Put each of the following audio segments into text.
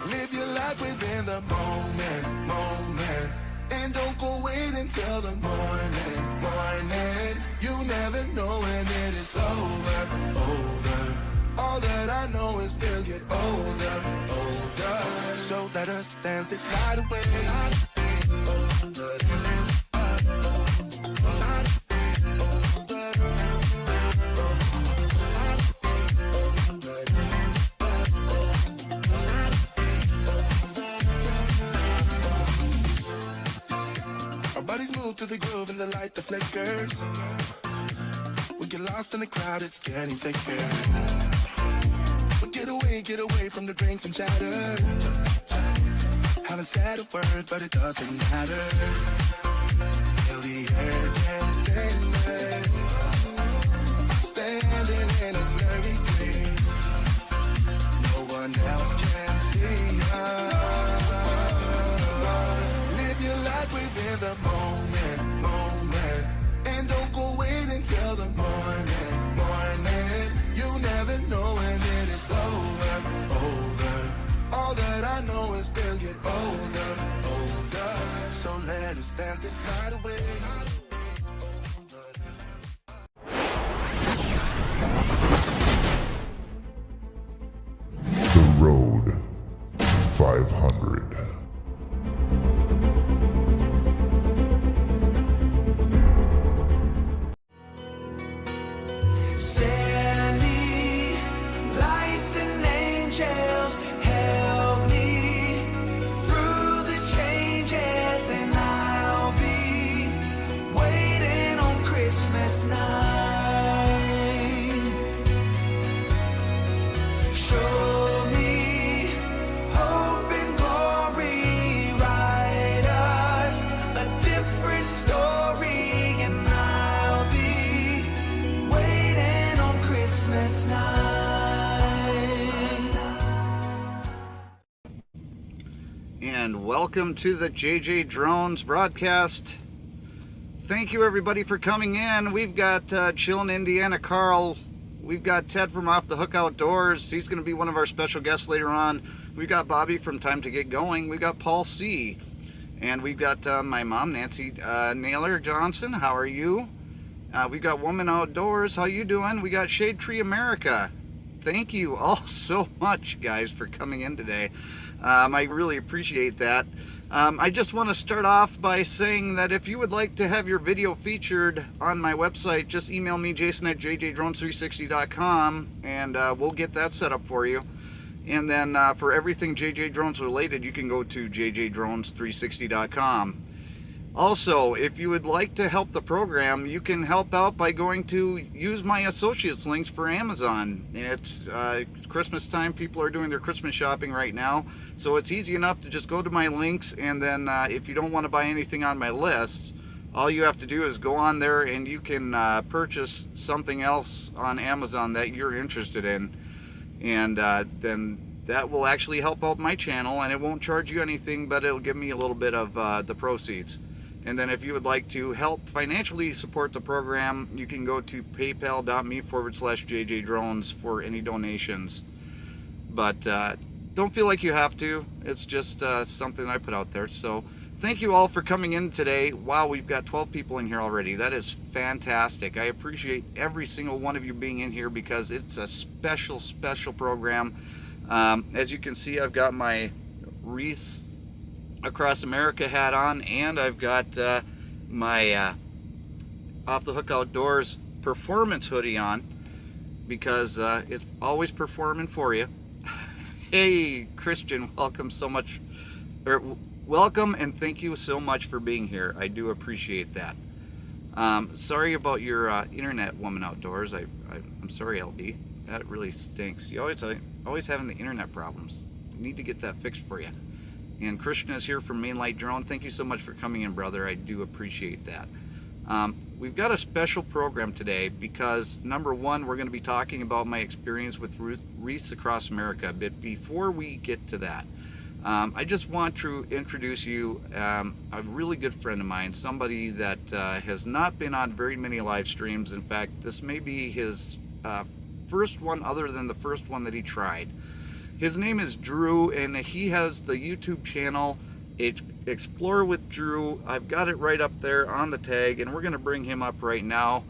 Live your life within the moment. And don't go wait until the morning. You never know when it is over. All that I know is we'll get older. So let us dance this night away. Bodies move to the groove and the light that flickers. We get lost in the crowd, it's getting thicker. We get away from the drinks and chatter. Haven't said a word, but it doesn't matter. Feel the air get thinner. Standing in a blurry dream. No one else can see us. Live your life within the moment. And don't go wait until the morning. You never know when it is over. All that I know is we'll get older. So let us dance this night away. The Road 500. And welcome to the JJ Drones broadcast. Thank you everybody for coming in. We've got Chillin' Indiana Carl. We've got Ted from Off the Hook Outdoors. He's going to be one of our special guests later on. We've got Bobby from Time to Get Going. We've got Paul C. And we've got my mom, Nancy Naylor Johnson. How are you? We've got Woman Outdoors. How you doing? We got Shade Tree America. Thank you all so much, guys, for coming in today. I really appreciate that. I just want to start off by saying that if you would like to have your video featured on my website, just email me, Jason at JJDrones360.com, and we'll get that set up for you. And then for everything JJ Drones related, you can go to JJDrones360.com. Also, if you would like to help the program, you can help out by going to use my associates links for Amazon. It's Christmas time. People are doing their Christmas shopping right now, so it's easy enough to just go to my links, and then if you don't want to buy anything on my list, all you have to do is go on there and you can purchase something else on Amazon that you're interested in, and then that will actually help out my channel, and it won't charge you anything, but it'll give me a little bit of the proceeds. And then if you would like to help financially support the program, you can go to paypal.me/JJDrones for any donations. But don't feel like you have to. It's just something I put out there. So thank you all for coming in today. Wow, we've got 12 people in here already. That is fantastic. I appreciate every single one of you being in here because it's a special, special program. As you can see, I've got my Wreaths Across America hat on, and I've got my Off the Hook Outdoors performance hoodie on because it's always performing for you. Hey Christian, welcome so much, welcome and thank you so much for being here. I do appreciate that. Sorry about your internet, Woman Outdoors. I'm sorry, LB. That really stinks. You always having the internet problems. Need to get that fixed for you. And Christian is here from Mainlight Drone. Thank you so much for coming in, brother. I do appreciate that. We've got a special program today because, number one, we're going to be talking about my experience with Wreaths Across America. But before we get to that, I just want to introduce you a really good friend of mine, somebody that has not been on very many live streams. In fact, this may be his first one other than the first one that he tried. His name is Drew, and he has the YouTube channel Explore with Drew. I've got it right up there on the tag, and we're going to bring him up right now.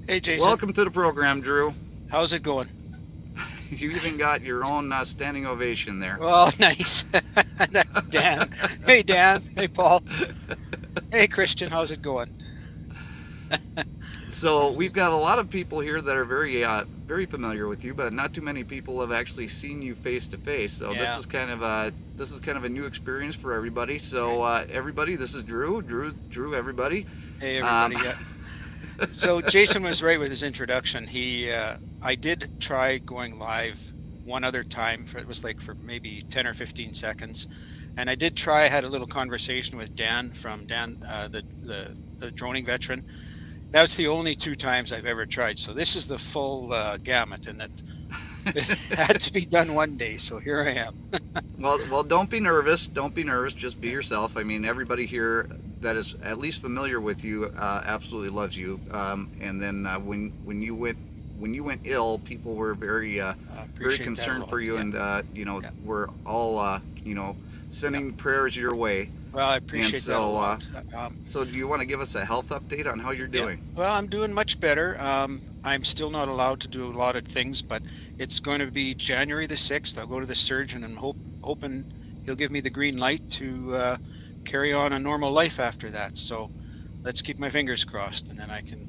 Hey, Jason. Welcome to the program, Drew. How's it going? You even got your own standing ovation there. Oh, nice. That's Dan. Hey, Dan. Hey, Paul. Hey, Christian. How's it going? So we've got a lot of people here that are very familiar with you, but not too many people have actually seen you face to face. So Yeah. this is kind of a new experience for everybody. So everybody, this is Drew. Drew, everybody. Hey, everybody. Yeah. So Jason was right with his introduction. I did try going live one other time. It was like for maybe 10 or 15 seconds. And I did try. I had a little conversation with Dan, the droning veteran. That's the only 2 times I've ever tried. So this is the full gamut, and it had to be done one day. So here I am. Well, don't be nervous. Don't be nervous. Just be yourself. I mean, everybody here that is at least familiar with you absolutely loves you. And then when you went ill, people were very concerned for you, yeah. and we're all sending prayers your way. Well, I appreciate that a lot. So do you want to give us a health update on how you're doing? Yeah. Well, I'm doing much better. I'm still not allowed to do a lot of things, but it's going to be January the 6th. I'll go to the surgeon and hoping he'll give me the green light to carry on a normal life after that. So let's keep my fingers crossed, and then I can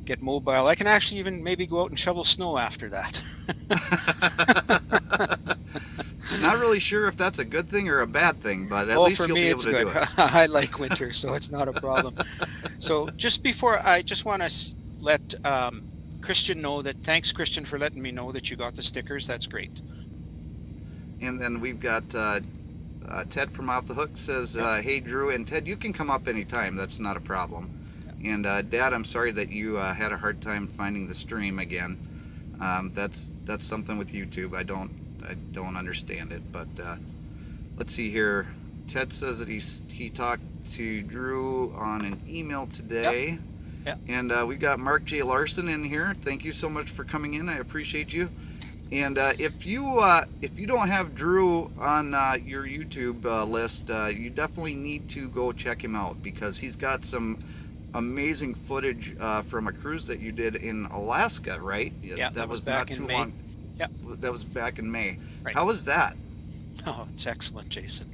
get mobile. I can actually even maybe go out and shovel snow after that. Not really sure if that's a good thing or a bad thing, but at least for you'll me, be able it's to good. do it. I like winter, so it's not a problem. So just before, I just want to let Christian know that thanks, Christian, for letting me know that you got the stickers. That's great. And then we've got Ted from Off the Hook says, hey, Drew. And Ted, you can come up anytime. That's not a problem. And Dad, I'm sorry that you had a hard time finding the stream again. That's something with YouTube. I don't understand it, but let's see here. Ted says that he talked to Drew on an email today. Yep. And we've got Mark J. Larson in here. Thank you so much for coming in. I appreciate you. And if you don't have Drew on your YouTube list, you definitely need to go check him out, because he's got some amazing footage from a cruise that you did in Alaska, right? Yeah, that was not back in too May. long. Yep. That was back in May. Right. How was that? Oh, it's excellent, Jason.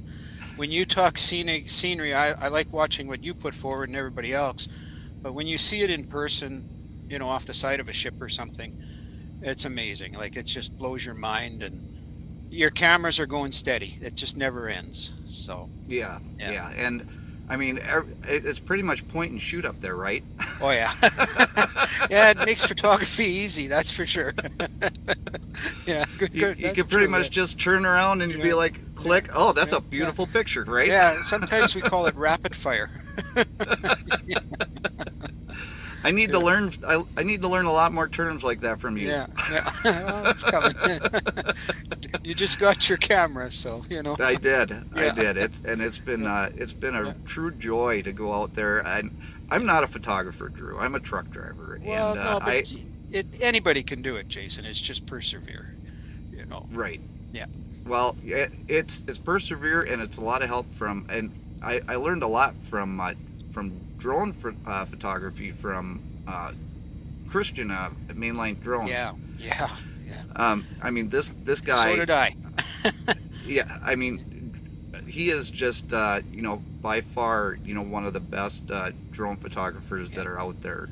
When you talk scenery, I like watching what you put forward and everybody else. But when you see it in person, off the side of a ship or something, it's amazing. Like, it just blows your mind, and your cameras are going steady. It just never ends. So Yeah. And I mean, it's pretty much point and shoot up there, right? Oh, yeah. Yeah, it makes photography easy, that's for sure. Yeah, good. You could pretty much just turn around and you'd be like, click. Yeah. Oh, that's a beautiful picture, right? Yeah, sometimes we call it rapid fire. I need to learn. I need to learn a lot more terms like that from you. Yeah. Well, it's coming. You just got your camera, so I did. Yeah. I did. It's been a true joy to go out there. And I'm not a photographer, Drew. I'm a truck driver. Well, and no, but anybody can do it, Jason. It's just persevere. Right. Yeah. Well, it's persevere, and it's a lot of help from. And I learned a lot from drone photography from Christian Mainline Drone. Yeah. I mean, this guy. So did I. Yeah, I mean, he is just by far one of the best drone photographers that are out there.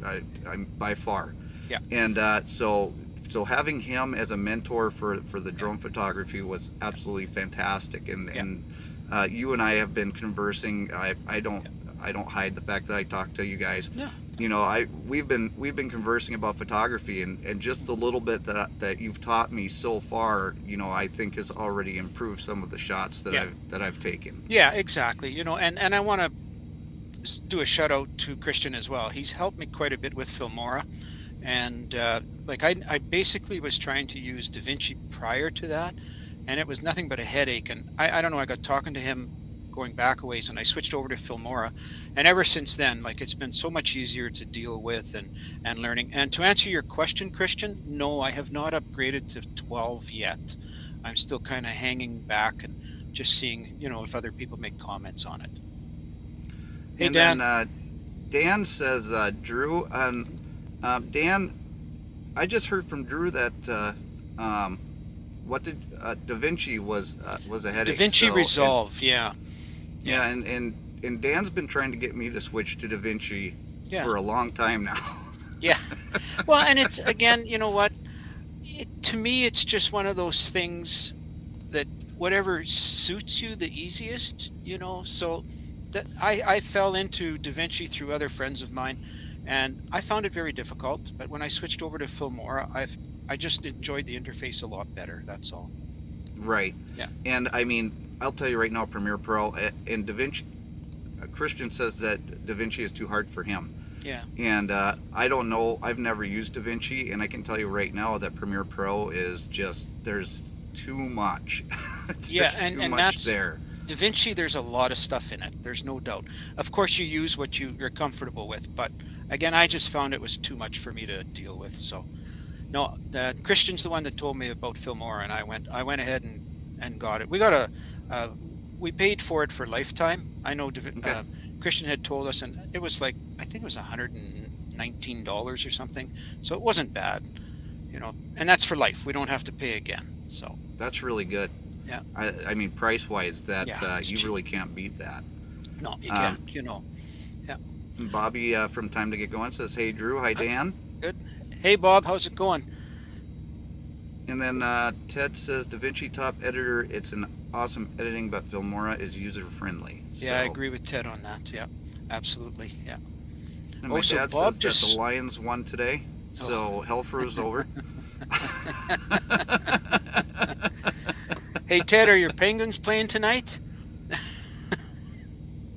I'm by far. Yeah. And so having him as a mentor for the drone photography was absolutely fantastic. And you and I have been conversing. I don't hide the fact that I talk to you guys. Yeah. We've been conversing about photography, and just the little bit that you've taught me so far, I think has already improved some of the shots that I've taken. Yeah, exactly. And I want to do a shout out to Christian as well. He's helped me quite a bit with Filmora, and I basically was trying to use DaVinci prior to that, and it was nothing but a headache. And I don't know. I got talking to him going back a ways, and I switched over to Filmora, and ever since then, like, it's been so much easier to deal with and learning. And to answer your question, Christian, no, I have not upgraded to 12 yet. I'm still kind of hanging back and just seeing, if other people make comments on it. Hey, and Dan. Then, Dan says, Drew, Dan, I just heard from Drew that Da Vinci was a headache. Da Vinci Resolve, yeah. Yeah, and Dan's been trying to get me to switch to Da Vinci for a long time now. Yeah. Well, and it's, again, you know what? To me, it's just one of those things that whatever suits you the easiest, so that I fell into Da Vinci through other friends of mine, and I found it very difficult. But when I switched over to Filmora, I just enjoyed the interface a lot better. That's all. Right. Yeah. And I mean, I'll tell you right now, Premiere Pro and Da Vinci, Christian says that Da Vinci is too hard for him. Yeah. And I don't know, I've never used Da Vinci, and I can tell you right now that Premiere Pro is just, there's too much. Yeah, there's too and much that's there. Da Vinci, there's a lot of stuff in it. There's no doubt. Of course, you use what you're comfortable with, but again, I just found it was too much for me to deal with. So, no, Christian's the one that told me about Filmora, and I went ahead and got it. We paid for it for lifetime. I know Christian had told us, and it was like, I think it was $119 or something. So it wasn't bad, and that's for life. We don't have to pay again. So that's really good. Yeah. I mean, price-wise, that you cheap. really can't beat that. No, you can't. Yeah. Bobby from Time to Get Going says, "Hey Drew, hi Dan." Good. Hey Bob, how's it going? And then Ted says, Da Vinci top editor, it's an awesome editing, but Filmora is user-friendly. Yeah, I agree with Ted on that. Yeah, absolutely. Yeah. And my dad says that the Lions won today, so hell froze over. Hey Ted, are your Penguins playing tonight?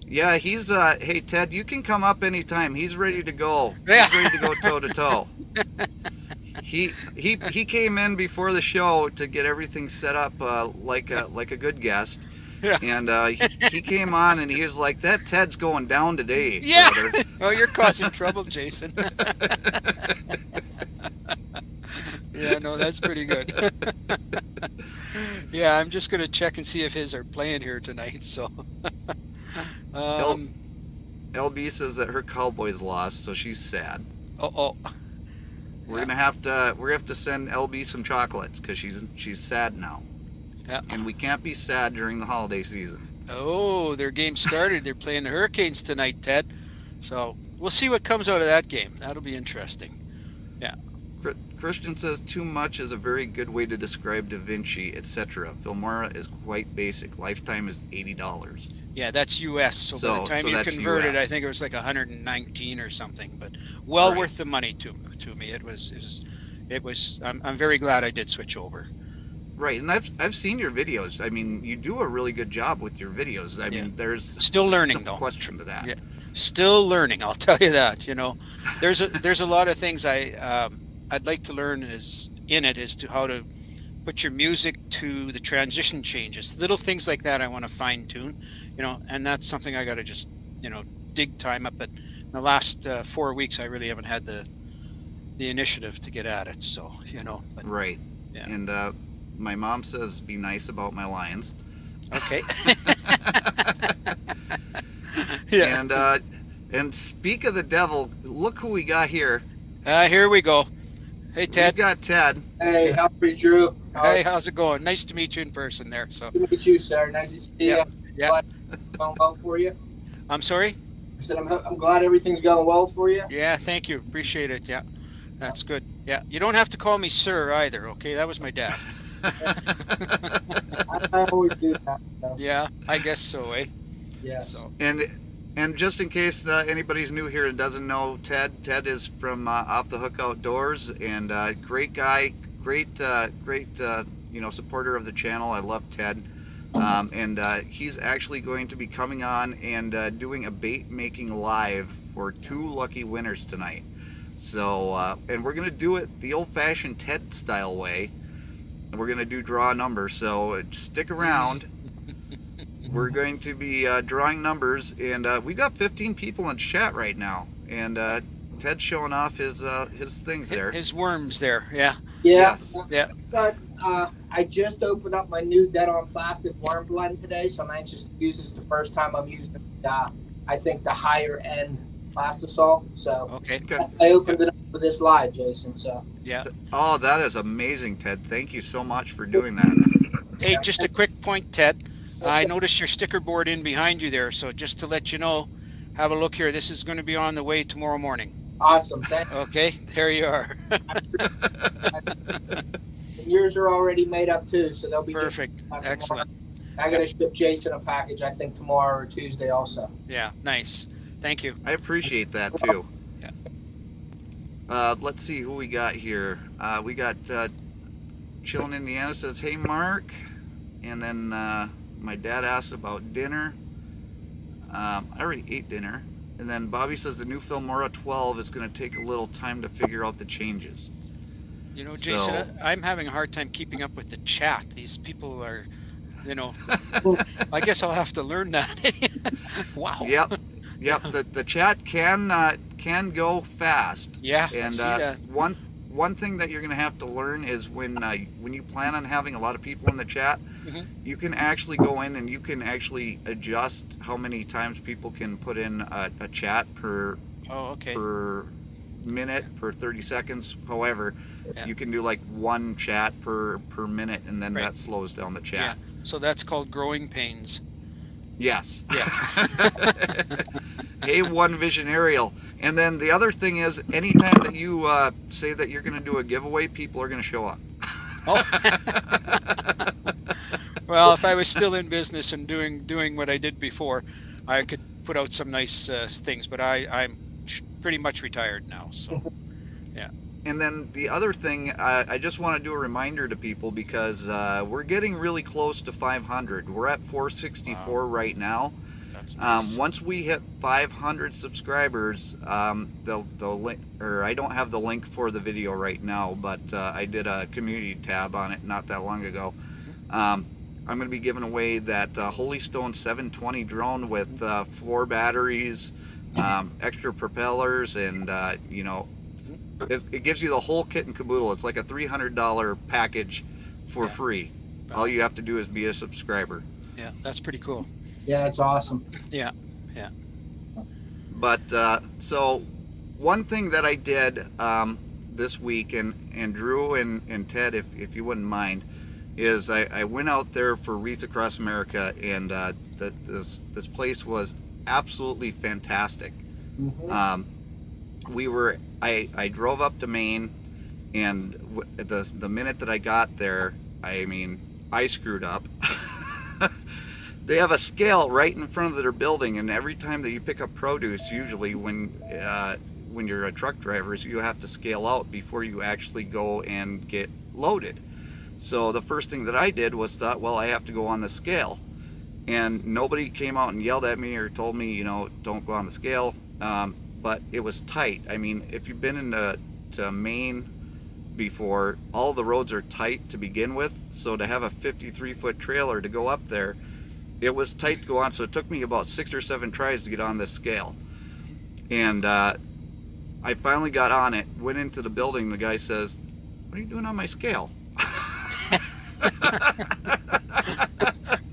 Yeah, he's hey Ted, you can come up anytime. He's ready to go. Yeah. He's ready to go toe to toe. He came in before the show to get everything set up like a good guest. Yeah. And he came on and he was like, "That Ted's going down today." Yeah. Brother. Oh, you're causing trouble, Jason. Yeah, no, that's pretty good. Yeah, I'm just gonna check and see if his are playing here tonight. So. LB says that her Cowboys lost, so she's sad. Oh. We're gonna have to send LB some chocolates because she's sad now. Yeah. And we can't be sad during the holiday season. Oh, their game started. They're playing the Hurricanes tonight, Ted. So we'll see what comes out of that game. That'll be interesting. Yeah. Christian says too much is a very good way to describe Da Vinci, etc. Filmora is quite basic. Lifetime is $80. Yeah, that's US. So by the time you convert it, I think it was like 119 or something. But well worth the money to me. It was. I'm very glad I did switch over. Right, and I've seen your videos. I mean, you do a really good job with your videos. I mean, there's still learning though. Question to that. Yeah, still learning. I'll tell you that. There's a lot of things I'd like to learn as to how to put your music to the transition changes, little things like that. I want to fine tune, and that's something I got to just dig time up. But in the last 4 weeks, I really haven't had the initiative to get at it. So but, right. Yeah. And my mom says be nice about my Lions. Okay. Yeah. And speak of the devil, look who we got here. Here we go. Hey Ted. We got Ted. Hey, how are you, Drew? Hey, how's it going? Nice to meet you in person there. So. Good to meet you, sir. Nice to see you. Yeah. Going well for you? I'm sorry? I said I'm glad everything's going well for you. Yeah, thank you. Appreciate it. Yeah, that's good. Yeah, you don't have to call me sir either. Okay, that was my dad. I always do that. So. Yeah, I guess so, eh? Yes. So. And just in case anybody's new here and doesn't know Ted is from Off the Hook Outdoors, and great guy, great supporter of the channel. I love Ted, and he's actually going to be coming on and doing a bait making live for 2 lucky winners tonight. So and we're gonna do it the old-fashioned Ted style way. We're gonna do draw a number, so stick around. we're going to be drawing numbers, and we got 15 people in chat right now, and Ted's showing off his things there. His worms there, yeah. Yeah. Yes. Yeah. But, I just opened up my new Dead on Plastic worm blend today, so I'm anxious to use this. The first time I'm using, I think, the higher end plastisol. So Okay. I opened it up for this live, Jason. So Yeah. Oh, that is amazing, Ted. Thank you so much for doing that. Hey, just a quick point, Ted. I noticed your sticker board in behind you there, so just to let you know, have a look here. This is going to be on the way tomorrow morning. awesome. Thank you. Okay, there you are. And yours are already made up too, so they'll be good Perfect. tomorrow. Excellent. I got to ship Jason a package, I think, tomorrow or Tuesday also. Yeah, nice. Thank you. I appreciate that too. Yeah. Let's see who we got here. We got Chillin' Indiana says, "Hey Mark," and then my dad asked about dinner. I already ate dinner. And then Bobby says the new Filmora 12 is going to take a little time to figure out the changes. You know, Jason, So- I'm having a hard time keeping up with the chat. These people are, you know, I guess I'll have to learn that. Wow. Yep. The chat can go fast. Yeah, I And see that. one thing that you're going to have to learn is when you plan on having a lot of people in the chat, Mhm. you can actually go in and you can actually adjust how many times people can put in a chat per Oh, okay. minute, per 30 seconds. However, Yeah. you can do like one chat per minute, and then Right. that slows down the Yeah. chat. So that's called growing pains. Yes. Yeah. Hey, One Vision Aerial. And then the other thing is, anytime that you say that you're going to do a giveaway, people are going to show up. Oh. Well, if I was still in business and doing what I did before, I could put out some nice things. But I'm pretty much retired now, so yeah. And then the other thing, I just want to do a reminder to people because we're getting really close to 500. We're at 464 right now. That's nice. Once we hit 500 subscribers, the link, or I don't have the link for the video right now, but I did a community tab on it not that long ago. I'm going to be giving away that Holy Stone 720 drone with 4 batteries, extra propellers, and you know, it gives you the whole kit and caboodle. It's like a $300 package for free. All you have to do is be a subscriber. Yeah, that's pretty cool. Yeah, that's awesome. Yeah. But so one thing that I did this week, and Drew and Ted, if you wouldn't mind, is I went out there for Wreaths Across America, and this place was absolutely fantastic. Mhm. I drove up to Maine, and the minute that I got there, I mean, I screwed up. They have a scale right in front of their building, and every time that you pick up produce, usually when you're a truck driver, you have to scale out before you actually go and get loaded. So the first thing that I did was thought, well, I have to go on the scale, and nobody came out and yelled at me or told me, you know, don't go on the scale. But it was tight. I mean, if you've been to Maine before, all the roads are tight to begin with. So to have a 53-foot trailer to go up there, it was tight to go on. So it took me about 6 or 7 tries to get on this scale. And I finally got on it, went into the building. The guy says, "What are you doing on my scale?"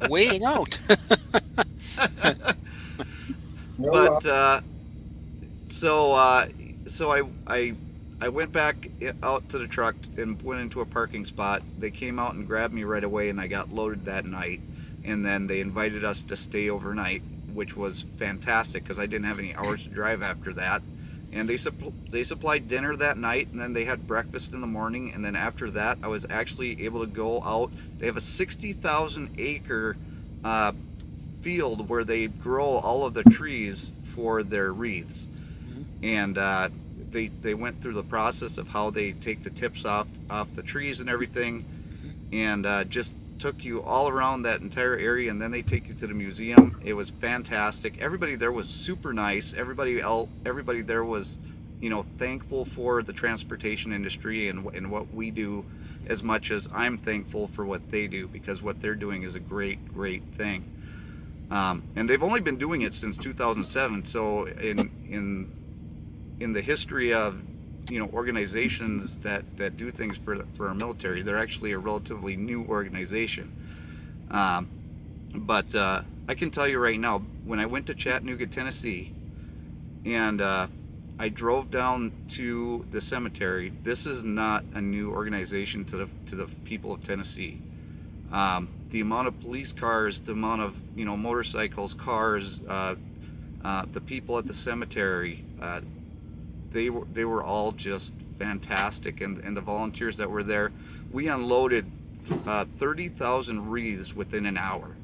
Weighing out. But so I went back out to the truck and went into a parking spot. They came out and grabbed me right away, and I got loaded that night. And then they invited us to stay overnight, which was fantastic because I didn't have any hours to drive after that. And they supplied dinner that night, and then they had breakfast in the morning. And then after that, I was actually able to go out. They have a 60,000 acre field where they grow all of the trees for their wreaths. And they went through the process of how they take the tips off the trees and everything, and just took you all around that entire area, and then they take you to the museum. It was fantastic. Everybody there was super nice. Everybody there was, you know, thankful for the transportation industry and what we do, as much as I'm thankful for what they do, because what they're doing is a great thing. And they've only been doing it since 2007. So in the history of organizations that do things for our military, they're actually a relatively new organization. But I can tell you right now, when I went to Chattanooga, Tennessee, and I drove down to the cemetery, this is not a new organization to the people of Tennessee. The amount of police cars, the amount of motorcycles, cars, the people at the cemetery, they were all just fantastic, and the volunteers that were there, we unloaded 30,000 wreaths within an hour.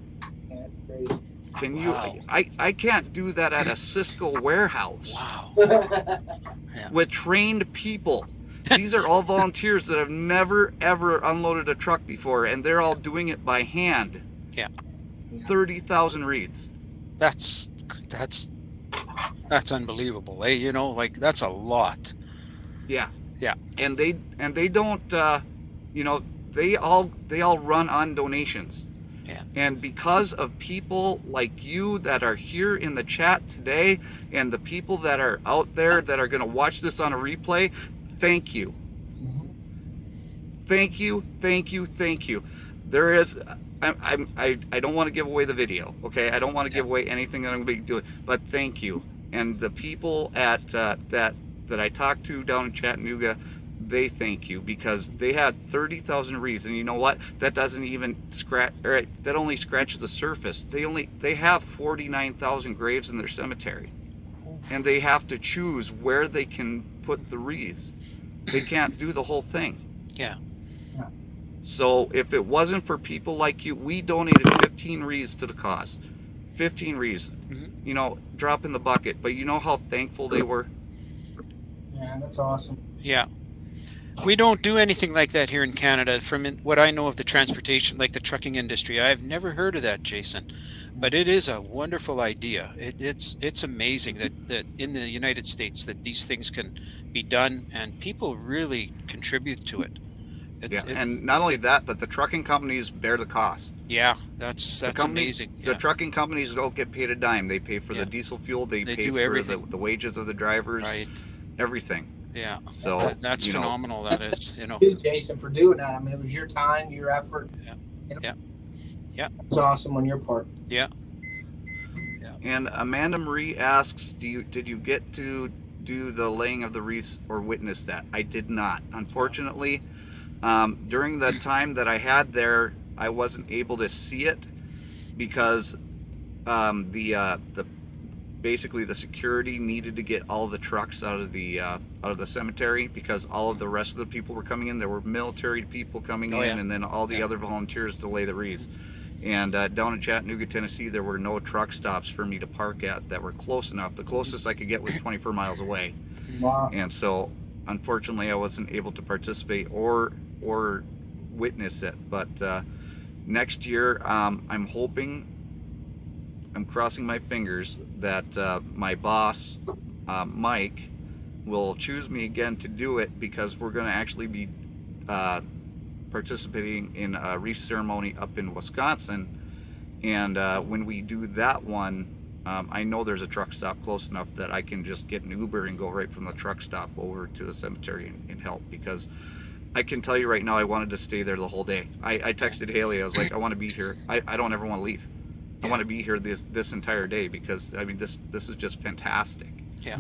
Yeah, that's crazy. Can you? I can't do that at a Cisco warehouse. Wow. With trained people. These are all volunteers that have never ever unloaded a truck before, and they're all doing it by hand. Yeah. 30,000 wreaths. That's unbelievable. Like that's a lot. Yeah. Yeah. And they don't they all run on donations. Yeah. And because of people like you that are here in the chat today, and the people that are out there that are going to watch this on a replay, thank you. Thank you, thank you, thank you. There is, I don't want to give away the video, okay? I don't want to give away anything that I'm going to be doing, but thank you. And the people at that I talked to down in Chattanooga, they thank you, because they had 30,000 wreaths, and you know what? That doesn't even scratch. Right, that only scratches the surface. They have 49,000 graves in their cemetery, and they have to choose where they can put the wreaths. They can't do the whole thing. Yeah. So if it wasn't for people like you, we donated 15 wreaths to the cause. 15 wreaths. Drop in the bucket. But you know how thankful they were? Yeah, that's awesome. Yeah. We don't do anything like that here in Canada. From what I know of the transportation, like the trucking industry, I've never heard of that, Jason. But it is a wonderful idea. It's amazing that in the United States that these things can be done, and people really contribute to it. And not only that, but the trucking companies bear the cost. Yeah, that's amazing. The Yeah. trucking companies don't get paid a dime. They pay for Yeah. the diesel fuel. They pay do for everything. the wages of the drivers. Right. Everything. Yeah. So That's phenomenal. That is. Thank you, Jason, for doing that. I mean, it was your time, your effort. Yeah. Yeah. It's awesome on your part. Yeah. And Amanda Marie asks, did you get to do the laying of the wreaths or witness that? I did not. Unfortunately, during the time that I had there, I wasn't able to see it because basically the security needed to get all the trucks out of the cemetery, because all of the rest of the people were coming in. There were military people coming in, and then all the other volunteers to lay the wreaths. And down in Chattanooga, Tennessee, there were no truck stops for me to park at that were close enough. The closest I could get was 24 miles away. Wow. And so, unfortunately, I wasn't able to participate or witness it. But next year, I'm hoping, I'm crossing my fingers that my boss, Mike, will choose me again to do it, because we're going to actually be participating in a wreath ceremony up in Wisconsin. And when we do that one, I know there's a truck stop close enough that I can just get an Uber and go right from the truck stop over to the cemetery and help, because I can tell you right now, I wanted to stay there the whole day. I texted Haley, I was like, I want to be here. I don't ever want to leave. I want to be here this entire day, because I mean this is just fantastic. Yeah.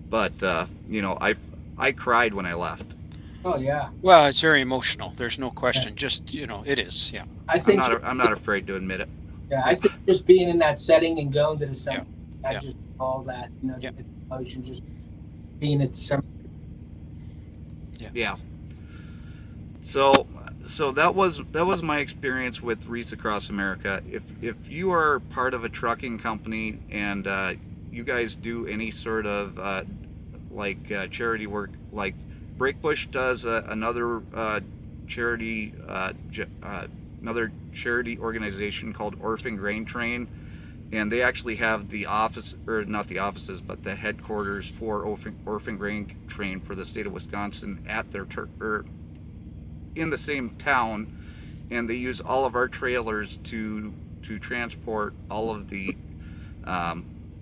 But I cried when I left. Oh yeah. Well, it's very emotional. There's no question. Just it is. Yeah. I think. I'm not afraid to admit it. Yeah, I think just being in that setting and going to the cemetery, Yeah. just all that, Yeah. the emotion, just being at the cemetery. Yeah. So that was my experience with Wreaths Across America. If you are part of a trucking company and you guys do any sort of charity work, like Breakbush does another charity organization called Orphan Grain Train, and they actually have the office, or not the offices, but the headquarters for Orphan Grain Train for the state of Wisconsin at their in the same town, and they use all of our trailers to transport all of the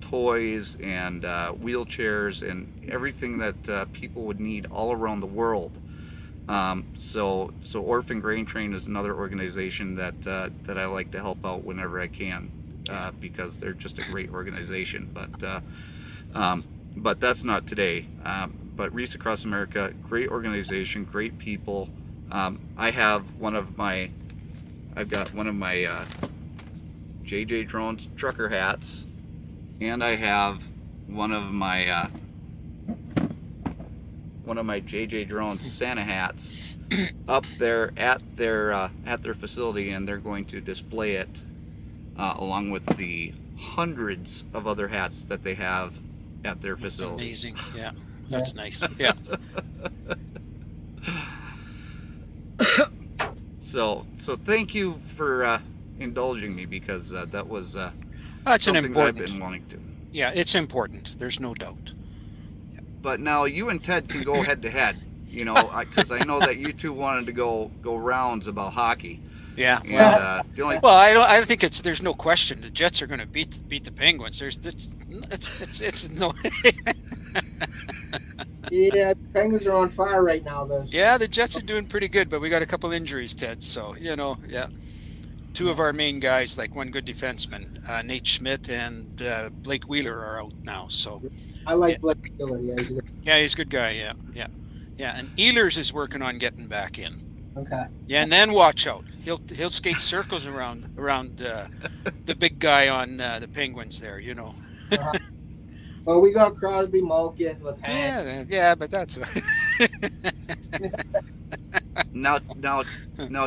toys and wheelchairs and everything that people would need all around the world. So Orphan Grain Train is another organization that I like to help out whenever I can, because they're just a great organization. But that's not today. But Wreaths Across America, great organization, great people. I've got one of my JJDrones trucker hats, and I have one of my JJDrones Santa hats up there at their facility, and they're going to display it along with the hundreds of other hats that they have at their facility. That's amazing. Yeah, that's nice. Yeah. So thank you for indulging me, because that was That's an something important. that I've been wanting to. Yeah, it's important. There's no doubt. But now you and Ted can go head to head, you know, because I know that you two wanted to go rounds about hockey. Yeah. And the only Well, I don't think there's no question the Jets are going to beat the Penguins. It's no. Yeah, the Penguins are on fire right now, though. Yeah, the Jets are doing pretty good, but we got a couple injuries, Ted. So yeah, two of our main guys, like one good defenseman, Nate Schmidt and Blake Wheeler, are out now. So I like Blake Wheeler. Yeah, he's good. yeah, he's a good guy. Yeah. And Ehlers is working on getting back in. Okay. Yeah, and then watch out. He'll skate circles around the big guy on the Penguins there. You know. Well, we got Crosby, Malkin, Letang. Yeah, but that's. Now,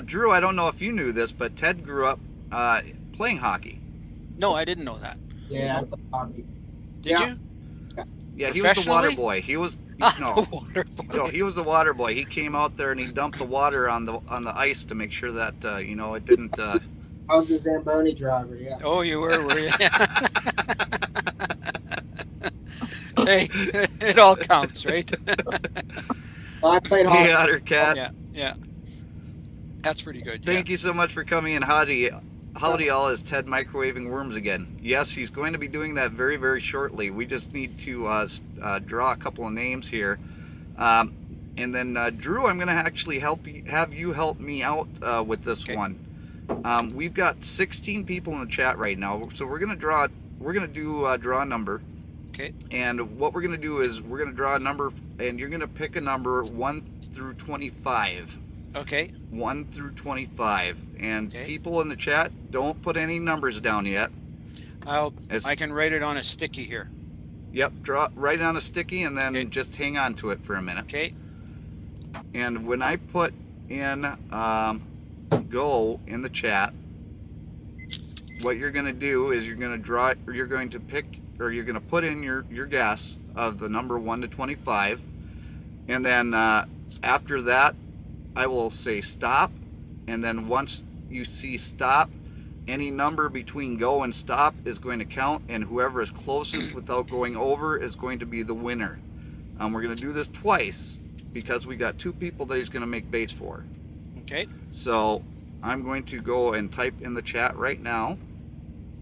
Drew, I don't know if you knew this, but Ted grew up playing hockey. No, I didn't know that. Yeah, I play hockey. Did Yeah. you? Yeah, he was the water Professionally? boy. He was The water boy. no, he was the water boy. He came out there and he dumped the water on the ice to make sure that it didn't. I was the Zamboni driver. Yeah. Oh, you were you? Hey, it all counts, right? Well, I played hockey. Hey, Otter Cat. Yeah. That's pretty good. Thank you so much for coming in. Howdy all, is Ted microwaving worms again? Yes, he's going to be doing that very, very shortly. We just need to draw a couple of names here. And then, Drew, I'm going to actually have you help me out with this one. We've got 16 people in the chat right now, so we're going to draw a number. Okay. And what we're going to do is we're going to draw a number, and you're going to pick a number 1 through 25. Okay. 1 through 25. And Okay. people in the chat, don't put any numbers down yet. I can write it on a sticky here. Yep, write it on a sticky, and then Okay. just hang on to it for a minute. Okay. And when I put in go in the chat, what you're going to do is you're going to put in your guess of the number 1 to 25, and then after that I will say stop, and then once you see stop, any number between go and stop is going to count, and whoever is closest without going over is going to be the winner. We're going to do this twice because we got 2 people that he's going to make baits for. Okay. So I'm going to go and type in the chat right now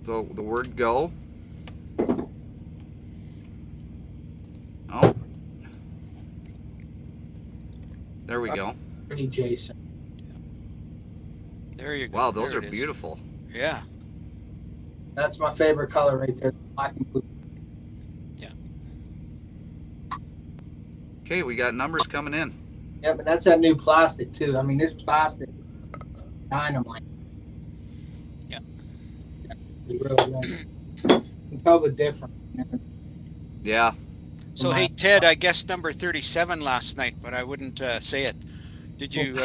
the word go. Oh, there we go. Pretty Jason. There you go. Wow, those There are it is. beautiful. Yeah. That's my favorite color right there, black and blue. Okay, we got numbers coming in. Yeah, but that's that new plastic too. I mean, this plastic, dynamite. Yeah. It's really nice. You can tell the difference. Yeah. So hey Ted, I guessed number 37 last night, but I wouldn't say it. Did you?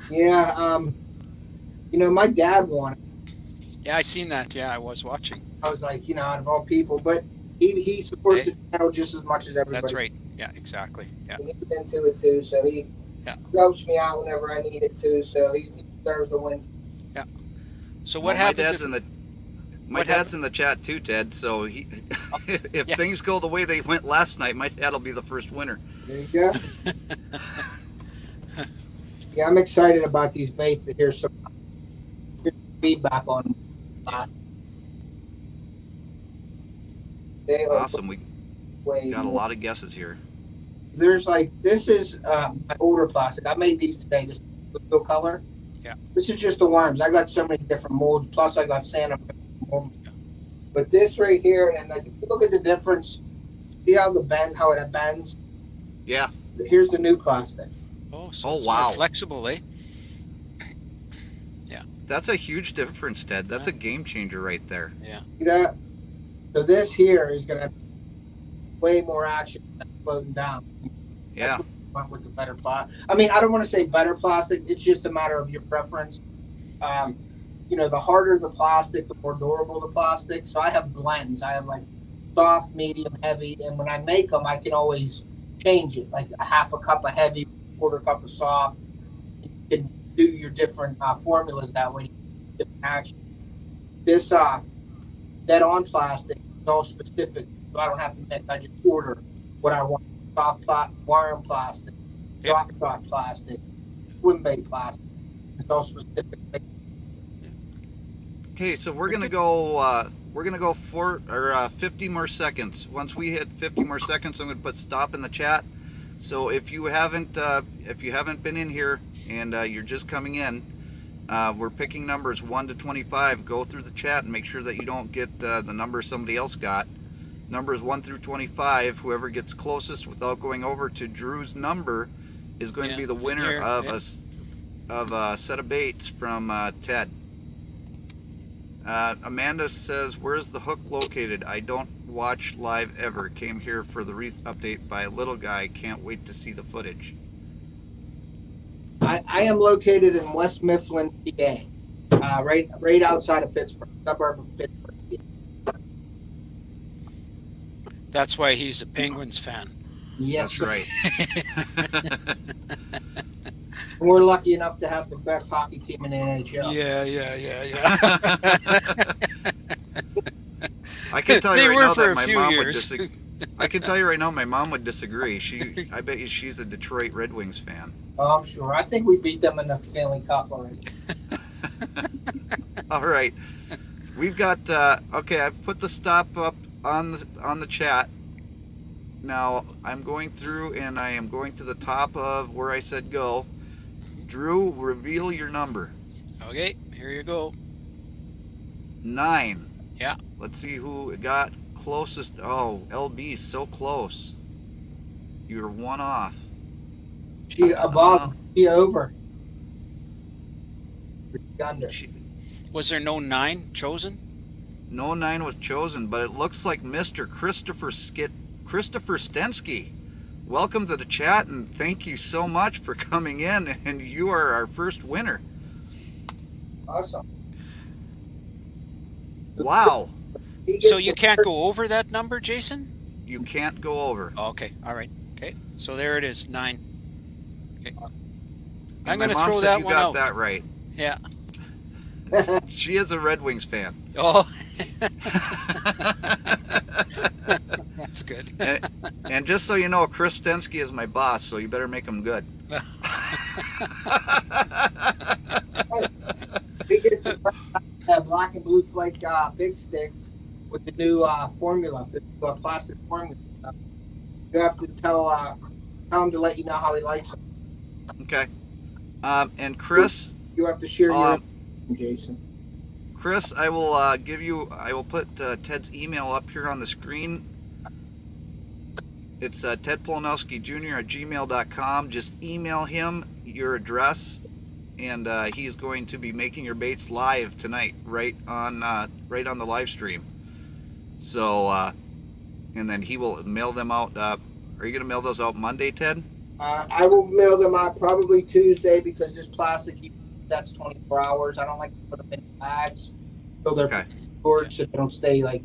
Yeah, my dad won it. Yeah, I seen that. Yeah, I was watching. I was like, out of all people, but he supports the channel just as much as everybody. That's right. Yeah, exactly. Yeah. He's into it too, so he helps me out whenever I need it too. So he deserves the win. Yeah. So what happens My dad's in the chat too, Ted. So if things go the way they went last night, my dad will be the first winner. There you go. Yeah, I'm excited about these baits to hear some feedback on. They are Awesome. We way got a more. lot of guesses here. There's like, this is my older plastic. I made these today. This blue color. Yeah. This is just the worms. I got so many different molds. Plus, I got Santa. But this right here, and like, if you look at the difference, see how how it bends. Yeah. Here's the new plastic. Oh, so Oh, it's wow. more flexible, eh? Yeah. That's a huge difference, Ted. That's a game changer right there. Yeah. See that? So this here is gonna way more action than floating down. Yeah. That's what we want with the better plastic. I mean, I don't want to say better plastic. It's just a matter of your preference. The harder the plastic, the more durable the plastic. So I have blends. I have like soft, medium, heavy, and when I make them, I can always change it. Like a half a cup of heavy, quarter cup of soft. You can do your different formulas that way. Different action. This dead-on plastic is all specific, so I don't have to mix. I just order what I want. Soft worm plastic, drop shot plastic, swim bait plastic. It's all specific. Okay, so we're gonna go. We're gonna go 50 more seconds. Once we hit 50 more seconds, I'm gonna put stop in the chat. So if you haven't been in here and you're just coming in, we're picking numbers 1 to 25. Go through the chat and make sure that you don't get the number somebody else got. Numbers 1 through 25. Whoever gets closest without going over to Drew's number is going to be the winner of a set of baits from Ted. Amanda says, "Where's the hook located? I don't watch live ever. Came here for the wreath update by a little guy. Can't wait to see the footage." I am located in West Mifflin, PA, right outside of Pittsburgh, suburb of Pittsburgh. That's why he's a Penguins fan. Yes, That's right. We're lucky enough to have the best hockey team in the NHL. Yeah. I can tell They you right were now for that a my few mom would years. disagree. I can tell you right now my mom would disagree. I bet you she's a Detroit Red Wings fan. Oh, I'm sure. I think we beat them in the Stanley Cup already. All right. We've got okay, I've put the stop up on the chat. Now I'm going through and I am going to the top of where I said go. Drew, reveal your number. Okay, here you go. 9. Yeah. Let's see who got closest. Oh, LB, so close. You're one off. She above, she over. Under. Was there no 9 chosen? No 9 was chosen, but it looks like Mr. Christopher Stensky. Welcome to the chat, and thank you so much for coming in, and you are our first winner. Awesome. Wow. So you can't go over that number, Jason? You can't go over. Oh, okay, all right. Okay, so there it is, 9. Okay. And I'm my going to mom throw said that you one got out. that right. Yeah. She is a Red Wings fan. Oh. That's good. And just so you know, Chris Stensky is my boss, so you better make him good. Biggest black and blue flake big sticks with the new formula, the plastic formula. You have to tell him to let you know how he likes them. Okay. And Chris, You have to share your Jason. Chris, I will put Ted's email up here on the screen. It's Ted Polonowski Jr. at gmail.com. Just email him your address, and he's going to be making your baits live tonight, right on the live stream. So, and then he will mail them out. Are you going to mail those out Monday, Ted? I will mail them out probably Tuesday because this plastic, that's 24 hours. I don't like to put them in bags so they're stored so they don't stay like.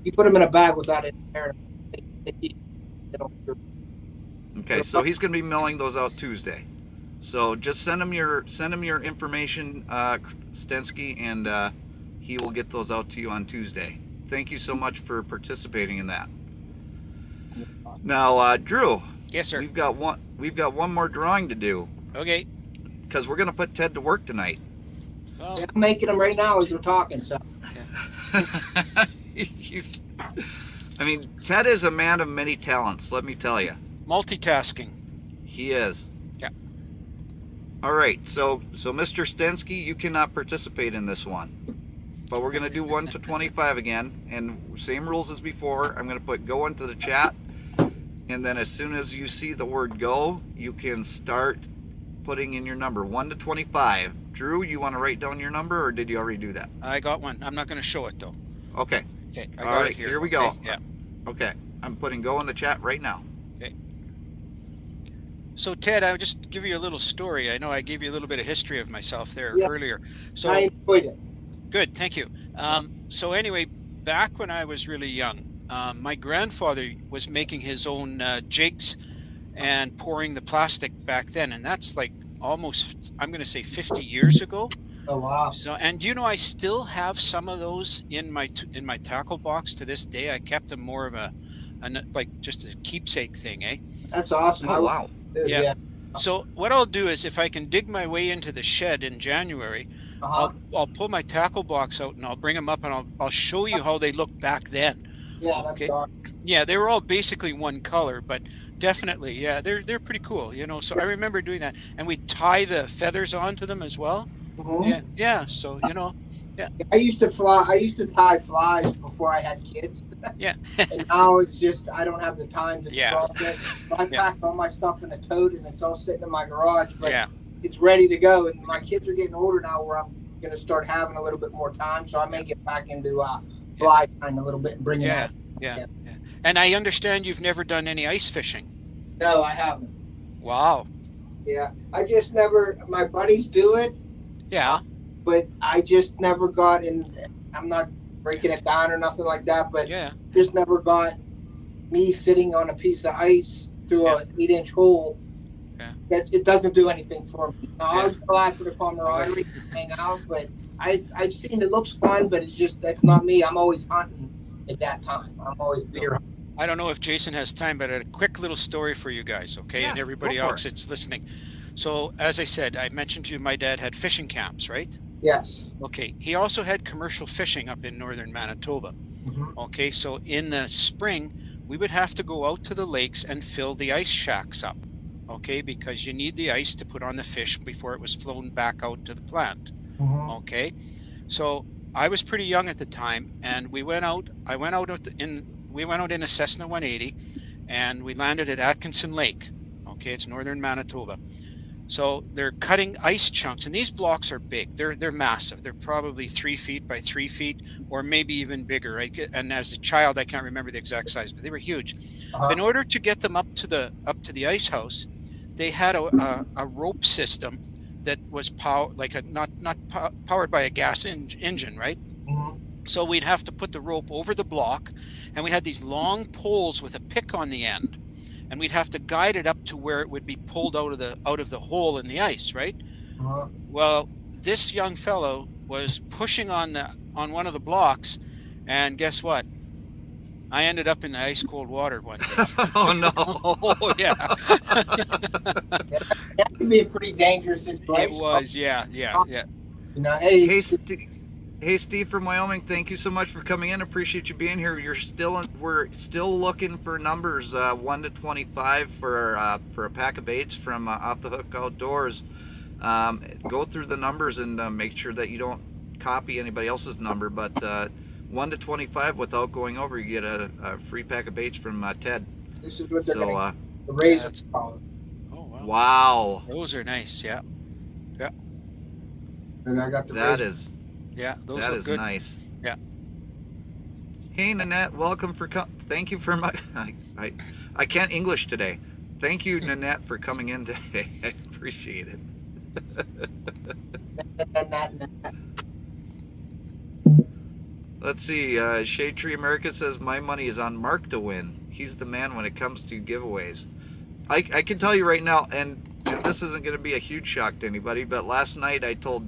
You put them in a bag without it in there. Okay, so he's going to be mailing those out Tuesday. So just send him your information, Stensky, and he will get those out to you on Tuesday. Thank you so much for participating in that. Now, Drew. Yes, sir. We've got one more drawing to do. Okay. because we're going to put Ted to work tonight. Well, I'm making them right now as we're talking. So I mean, Ted is a man of many talents, let me tell you. multitasking. He is. Yeah. All right, so Mr. Stensky, you cannot participate in this one. But we're going to do 1 to 25 again, and same rules as before. I'm going to put go into the chat, and then as soon as you see the word go, you can start putting in your number, 1 to 25. Drew, you want to write down your number, or did you already do that? I got one. I'm not going to show it though. Okay. Okay, I All got right, it here. here we go. Okay, yeah. Okay, I'm putting go in the chat right now. Okay. So Ted, I would just give you a little story. I know I gave you a little bit of history of myself there earlier. So I enjoyed it. good, thank you. So anyway, back when I was really young, my grandfather was making his own jigs and pouring the plastic back then, and that's like almost, I'm going to say 50 years ago. Oh wow. So, and you know, I still have some of those in my tackle box to this day. I kept them more of a like just a keepsake thing, eh? That's awesome. Oh, wow. Yeah. So what I'll do is, if I can dig my way into the shed in January, Uh-huh. I'll pull my tackle box out and I'll bring them up and I'll show you how they look back then. Yeah, that's Okay. dark. Yeah, they were all basically one color, but definitely, yeah, they're pretty cool, you know. So I remember doing that, and we tie the feathers onto them as well. Mhm. Yeah, yeah. So you know, I used to tie flies before I had kids. yeah, And now it's just I don't have the time to Yeah. do all that. So I Yeah. pack all my stuff in a tote and it's all sitting in my garage, but yeah, it's ready to go. And my kids are getting older now where I'm going to start having a little bit more time. So I may get back into fly tying a little bit and bring it yeah, out. yeah. And I understand you've never done any ice fishing. No, I haven't. Wow. Yeah. I just never, my buddies do it, Yeah. but I just never got in. I'm not breaking it down or nothing like that, but Yeah. just never got me sitting on a piece of ice through Yeah. an 8-inch hole. Yeah. That it doesn't do anything for me. Now, Yeah. I would go out for the camaraderie and hang out, but I've seen it looks fun, but it's just that's not me. I'm always hunting at that time. I'm always deer hunting. I don't know if Jason has time, but a quick little story for you guys, okay? Yeah, And everybody go for else that's listening. So, as I said, I mentioned to you my dad had fishing camps, right? Yes. Okay. He also had commercial fishing up in northern Manitoba. Mhm. Okay. So, in the spring, we would have to go out to the lakes and fill the ice shacks up, okay? Because you need the ice to put on the fish before it was flown back out to the plant. Mhm. Okay, so I was pretty young at the time, and we went out. I went out in a Cessna 180, and we landed at Atkinson Lake. Okay, it's northern Manitoba. So they're cutting ice chunks, and these blocks are big. They're massive. They're probably 3 feet by 3 feet, or maybe even bigger. And as a child, I can't remember the exact size, but they were huge. Uh-huh. In order to get them up to the ice house, they had a rope system that was not powered by a gas engine, right? Mhm. So we'd have to put the rope over the block, and we had these long poles with a pick on the end, and we'd have to guide it up to where it would be pulled out of the hole in the ice, right? Uh-huh. Well, this young fellow was pushing on one of the blocks, and guess what? I ended up in the ice cold water one day. Oh no. Oh yeah, That could be a pretty dangerous situation. it was. Yeah. You know, hey, Hey Steve from Wyoming, thank you so much for coming in. Appreciate you being here. We're still looking for numbers 1 to 25 for a pack of baits from Off the Hook Outdoors. Go through the numbers and make sure that you don't copy anybody else's number, but 1 to 25 without going over, you get a free pack of baits from Ted. this is what they're So gonna, the razor. that's- collar. Oh wow. wow, Those are nice. Yeah. And I got the that razor. is Yeah. Those that look is good. nice. Yeah. Hey Nanette, welcome for thank you for my I can't English today. Thank you Nanette for coming in today. I appreciate it. Let's see. Shade Tree America says my money is on Mark to win. He's the man when it comes to giveaways. I can tell you right now, and this isn't going to be a huge shock to anybody, but last night I told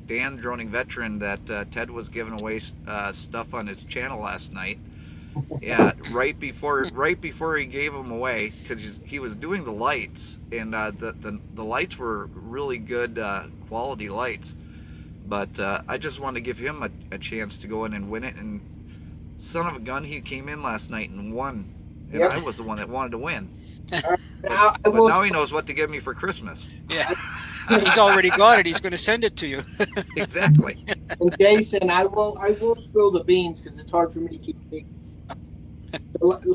Dan Droning Veteran that Ted was giving away stuff on his channel last night, Yeah, right before he gave them away, because he was doing the lights, and the lights were really good quality lights. But I just wanted to give him a chance to go in and win it. And son of a gun, he came in last night and won. And Yep. I was the one that wanted to win. Now, But now he knows what to give me for Christmas. Yeah. He's already got it. He's going to send it to you. Exactly. and Jason, I will spill the beans because it's hard for me to keep thinking.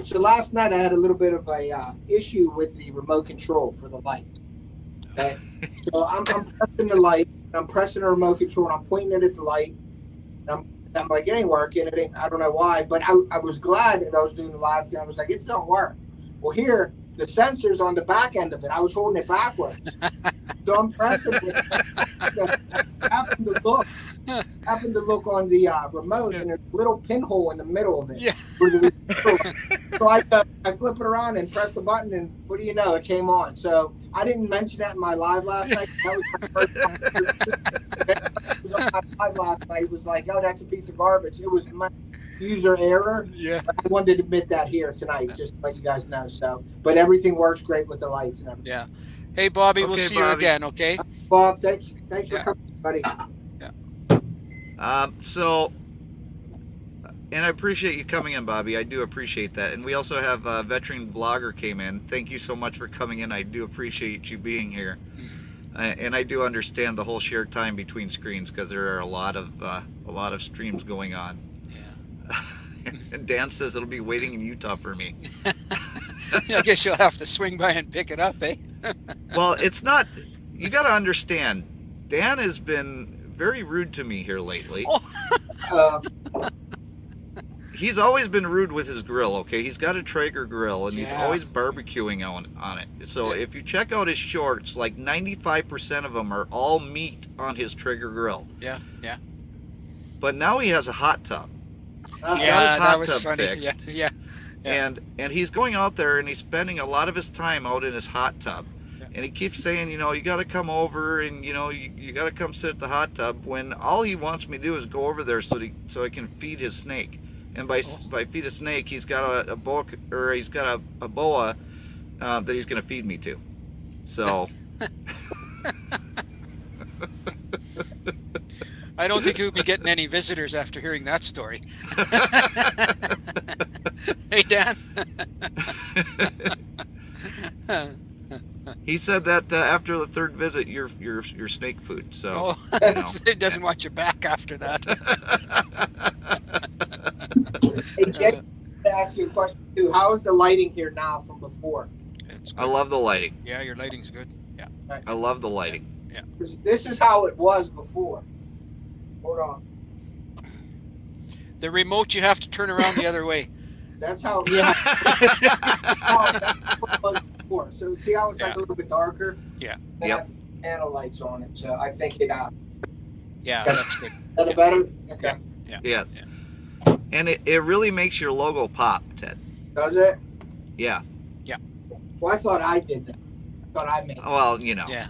So last night I had a little bit of a issue with the remote control for the light. Okay? So I'm pressing the light, I'm pressing the remote control, and I'm pointing it at the light. And I'm like, it ain't working. It ain't, I don't know why, but I was glad that I was doing the live thing. I was like, it don't work. Well, here, the sensor's on the back end of it. I was holding it backwards. So I'm pressing it. happened to look on the remote, and there's a little pinhole in the middle of it. Yeah. So I flip it around and press the button, and what do you know? It came on. So I didn't mention that in my live last night. That was my first time. It was on my live last night. It was like, oh, that's a piece of garbage. It was my user error. Yeah. I wanted to admit that here tonight, just to let you guys know. So, but everything works great with the lights and everything. Yeah. Hey, Bobby, we'll Okay, see you Bobby. again, okay? Bob, thanks for Yeah. coming, buddy. So, and I appreciate you coming in, Bobby. I do appreciate that. And we also have a veteran blogger came in. Thank you so much for coming in. I do appreciate you being here. And I do understand the whole shared time between screens, because there are a lot of streams going on. Yeah. And Dan says it'll be waiting in Utah for me. I guess you'll have to swing by and pick it up, eh? Well, it's not. You got to understand, Dan has been very rude to me here lately. Uh, He's always been rude with his grill, okay? He's got a Traeger grill, and he's Yeah. always barbecuing on it. So Yeah. if you check out his shorts, like 95% of them are all meat on his Traeger grill. Yeah, yeah. But now he has a hot tub. uh, his Yeah, hot that was tub funny. fixed. Yeah, yeah. And he's going out there and he's spending a lot of his time out in his hot tub. Yeah. And he keeps saying, you got to come over and, you got to come sit at the hot tub, when all he wants me to do is go over there so I can feed his snake. And by feed a snake, he's got a boa, or he's got a boa that he's going to feed me to. So I don't think you'll be getting any visitors after hearing that story. Hey, Dan. he said that after the third visit, you're snake food. So Oh, know. it doesn't want you back after that. Hey, Jake, to ask you a question too. How is the lighting here now from before? It's I good. love the lighting. Yeah, your lighting's good. Yeah. I love the lighting. This is how it was before. Hold on. The remote you have to turn around the other way. That's how. Yeah. That's what it was before. So see how it's like Yeah. a little bit darker. Yeah. And Yep. I have panel lights on it, so I think it. Yeah, that's good. Is that better? Okay. Yeah. Yes. Yeah. And it really makes your logo pop, Ted. Does it? Yeah. Well, I thought I did that. I thought I made it. Well, Yeah.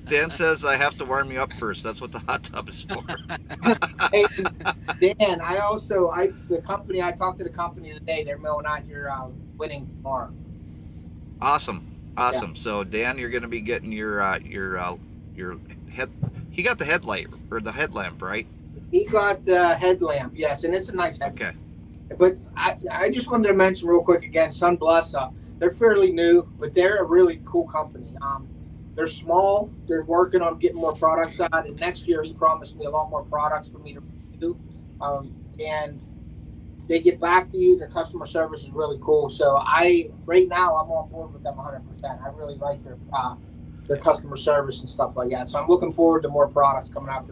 Dan says I have to warm you up first. That's what the hot tub is for. Hey, Dan, I talked to the company today. They're mailing out your winning tomorrow. Awesome. So Dan, you're going to be getting your head. He got the headlight or the headlamp, right? He got the headlamp, yes, and it's a nice headlamp. Okay. But I just wanted to mention real quick again, Sun Bless. They're fairly new, but they're a really cool company. They're small. They're working on getting more products out, and next year he promised me a lot more products for me to do. And they get back to you. Their customer service is really cool. So right now I'm on board with them 100%. I really like their customer service and stuff like that. So I'm looking forward to more products coming out.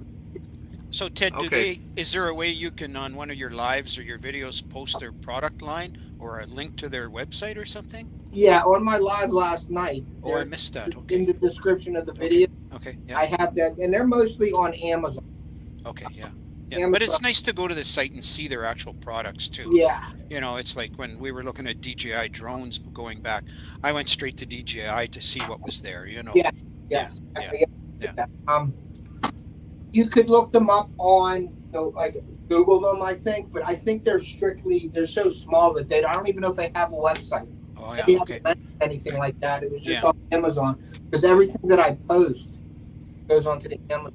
So Ted, Okay. is there a way you can, on one of your lives or your videos, post their product line or a link to their website or something? Yeah, on my live last night. Oh, I missed that. In Okay. the description of the video, Okay. Yeah. I have that, and they're mostly on Amazon. Okay. Yeah. Yeah. But it's Amazon. nice to go to the site and see their actual products too. Yeah, It's like when we were looking at DJI drones going back, I went straight to DJI to see what was there. Yeah. yes. Yeah. I get that. You could look them up on Google them, I think, but I think they're so small that I don't even know if they have a website. Oh They yeah. haven't Okay. mentioned anything like that. It was just Yeah. on Amazon, because everything that I post goes onto the Amazon.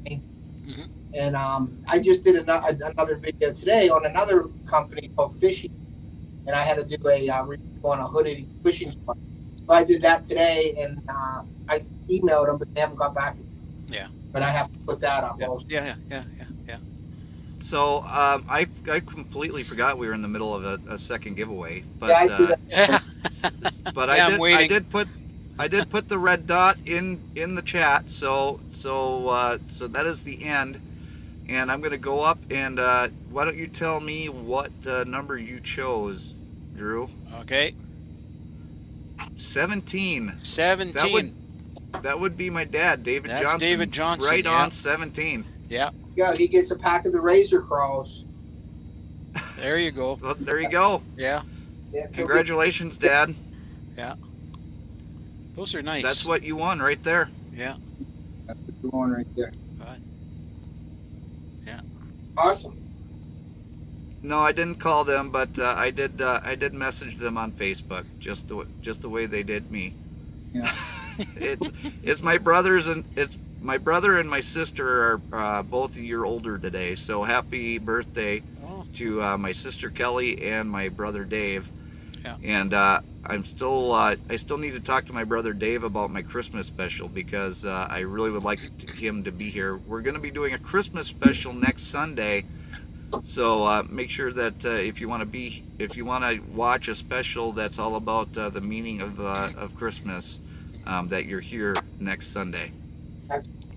Mhm. And I just did another video today on another company called Fishing, and I had to do a review on a hooded fishing spot. So I did that today, and I emailed them, but they haven't got back to me. Yeah. But I have to put that up Yeah. also. Yeah. So I completely forgot we were in the middle of a second giveaway, but Yeah, I do that. Yeah. but Yeah, I'm I waiting. did put the red dot in the chat. So that is the end, and I'm gonna go up and why don't you tell me what number you chose, Drew? Okay. 17. 17. That would be my dad, David That's Johnson. David Johnson, Right yeah. on 17. Yeah. Yeah, he gets a pack of the Razor Crawls. There you go. Well, there you go. Yeah. Yeah, Congratulations, Dad. Yeah. Those are nice. That's what you won right there. Yeah. That's the one right there. Good. Yeah. Awesome. No, I didn't call them, but I did message them on Facebook, just the way they did me. Yeah. It's my brothers, and it's my brother and my sister are both a year older today. So happy birthday Oh. to my sister Kelly and my brother Dave. Yeah. And I still need to talk to my brother Dave about my Christmas special, because I really would like him to be here. We're going to be doing a Christmas special next Sunday. So make sure that if you want to watch a special that's all about the meaning of Christmas, that you're here next Sunday.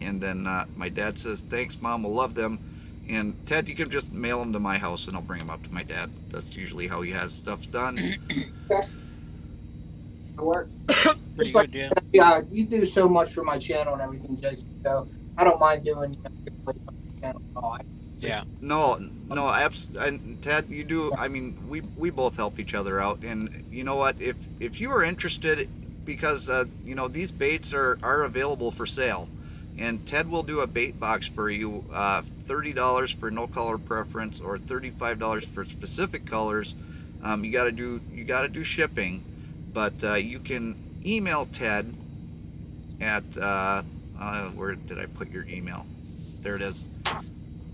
And then my dad says, "Thanks, Mom. We'll love them." And Ted, you can just mail them to my house, and I'll bring them up to my dad. That's usually how he has stuff done. Work. Pretty Just like- good, yeah. Yeah, you do so much for my channel and everything, Jason. So I don't mind doing channel. Yeah. No, and Ted, you do. I mean, we both help each other out, and you know what? If you are interested, because these baits are available for sale, and Ted will do a bait box for you, $30 for no color preference or $35 for specific colors. You got to do shipping, but you can email Ted at where did I put your email? There it is.